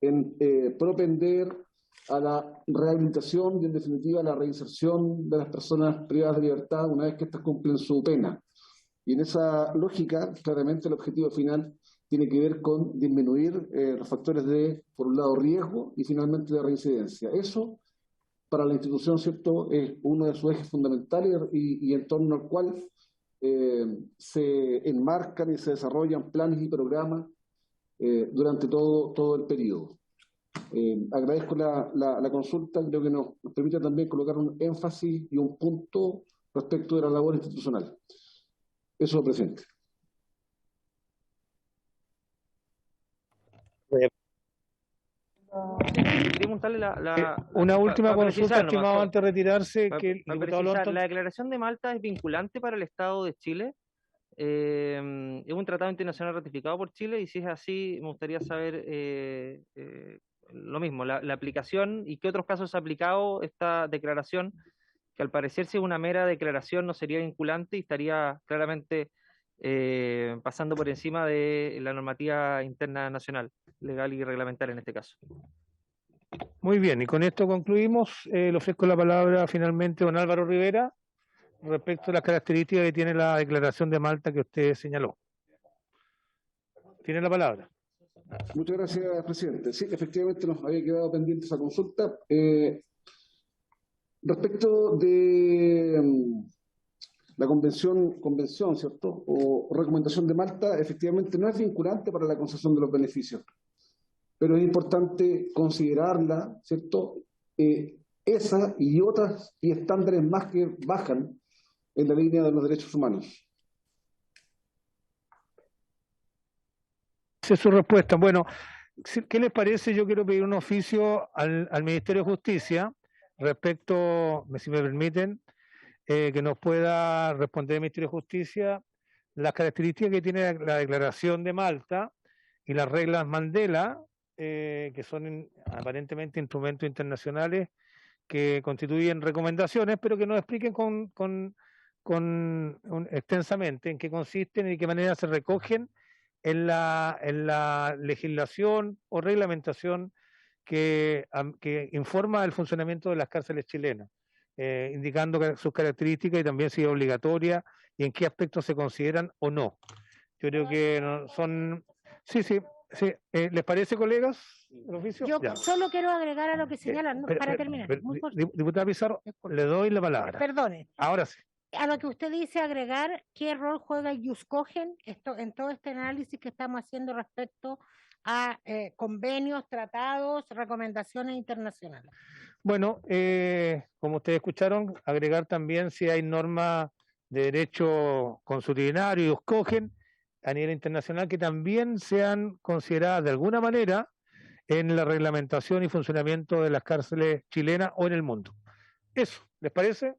en propender a la rehabilitación y, en definitiva, a la reinserción de las personas privadas de libertad una vez que éstas cumplen su pena. Y en esa lógica, claramente el objetivo final tiene que ver con disminuir los factores de, por un lado, riesgo y finalmente de reincidencia. Eso, para la institución, ¿cierto?, es uno de sus ejes fundamentales y en torno al cual se enmarcan y se desarrollan planes y programas durante todo el periodo. Agradezco la consulta, creo que nos permite también colocar un énfasis y un punto respecto de la labor institucional. Eso, presidente. Una última consulta, precisar nomás, estimado, antes de retirarse, que el para diputado precisar, Lonton... la declaración de Malta es vinculante para el Estado de Chile. Es un tratado internacional ratificado por Chile y si es así, me gustaría saber lo mismo, la aplicación y qué otros casos ha aplicado esta declaración, que al parecer si es una mera declaración no sería vinculante y estaría claramente pasando por encima de la normativa interna nacional, legal y reglamentaria en este caso. Muy bien, y con esto concluimos. Le ofrezco la palabra finalmente a don Álvaro Rivera respecto a las características que tiene la declaración de Malta que usted señaló. Tiene la palabra. Muchas gracias, presidente. Sí, efectivamente nos había quedado pendiente esa consulta. Respecto de la convención, ¿cierto?, o recomendación de Malta, efectivamente no es vinculante para la concesión de los beneficios, pero es importante considerarla, ¿cierto?, esa y otras y estándares más que bajan en la línea de los derechos humanos. Esa es su respuesta. Bueno, ¿qué les parece? Yo quiero pedir un oficio al Ministerio de Justicia respecto, si me permiten, que nos pueda responder el Ministerio de Justicia las características que tiene la declaración de Malta y las reglas Mandela, que son aparentemente instrumentos internacionales que constituyen recomendaciones, pero que nos expliquen extensamente en qué consisten y de qué manera se recogen en la legislación o reglamentación que informa el funcionamiento de las cárceles chilenas, indicando sus características y también si es obligatoria y en qué aspectos se consideran o no. Yo creo que son... Sí. ¿Les parece, colegas, el oficio? Yo Ya. solo quiero agregar a lo que señalan, para terminar. Muy corto. Diputada Pizarro, le doy la palabra. Perdone. Ahora sí. A lo que usted dice, agregar qué rol juega el Iuscogen en todo este análisis que estamos haciendo respecto a convenios, tratados, recomendaciones internacionales. Bueno, como ustedes escucharon, agregar también si hay normas de derecho consuetudinario y Iuscogen a nivel internacional que también sean consideradas de alguna manera en la reglamentación y funcionamiento de las cárceles chilenas o en el mundo. Eso, ¿les parece?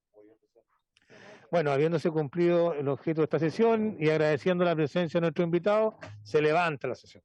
Bueno, habiéndose cumplido el objeto de esta sesión y agradeciendo la presencia de nuestro invitado, se levanta la sesión.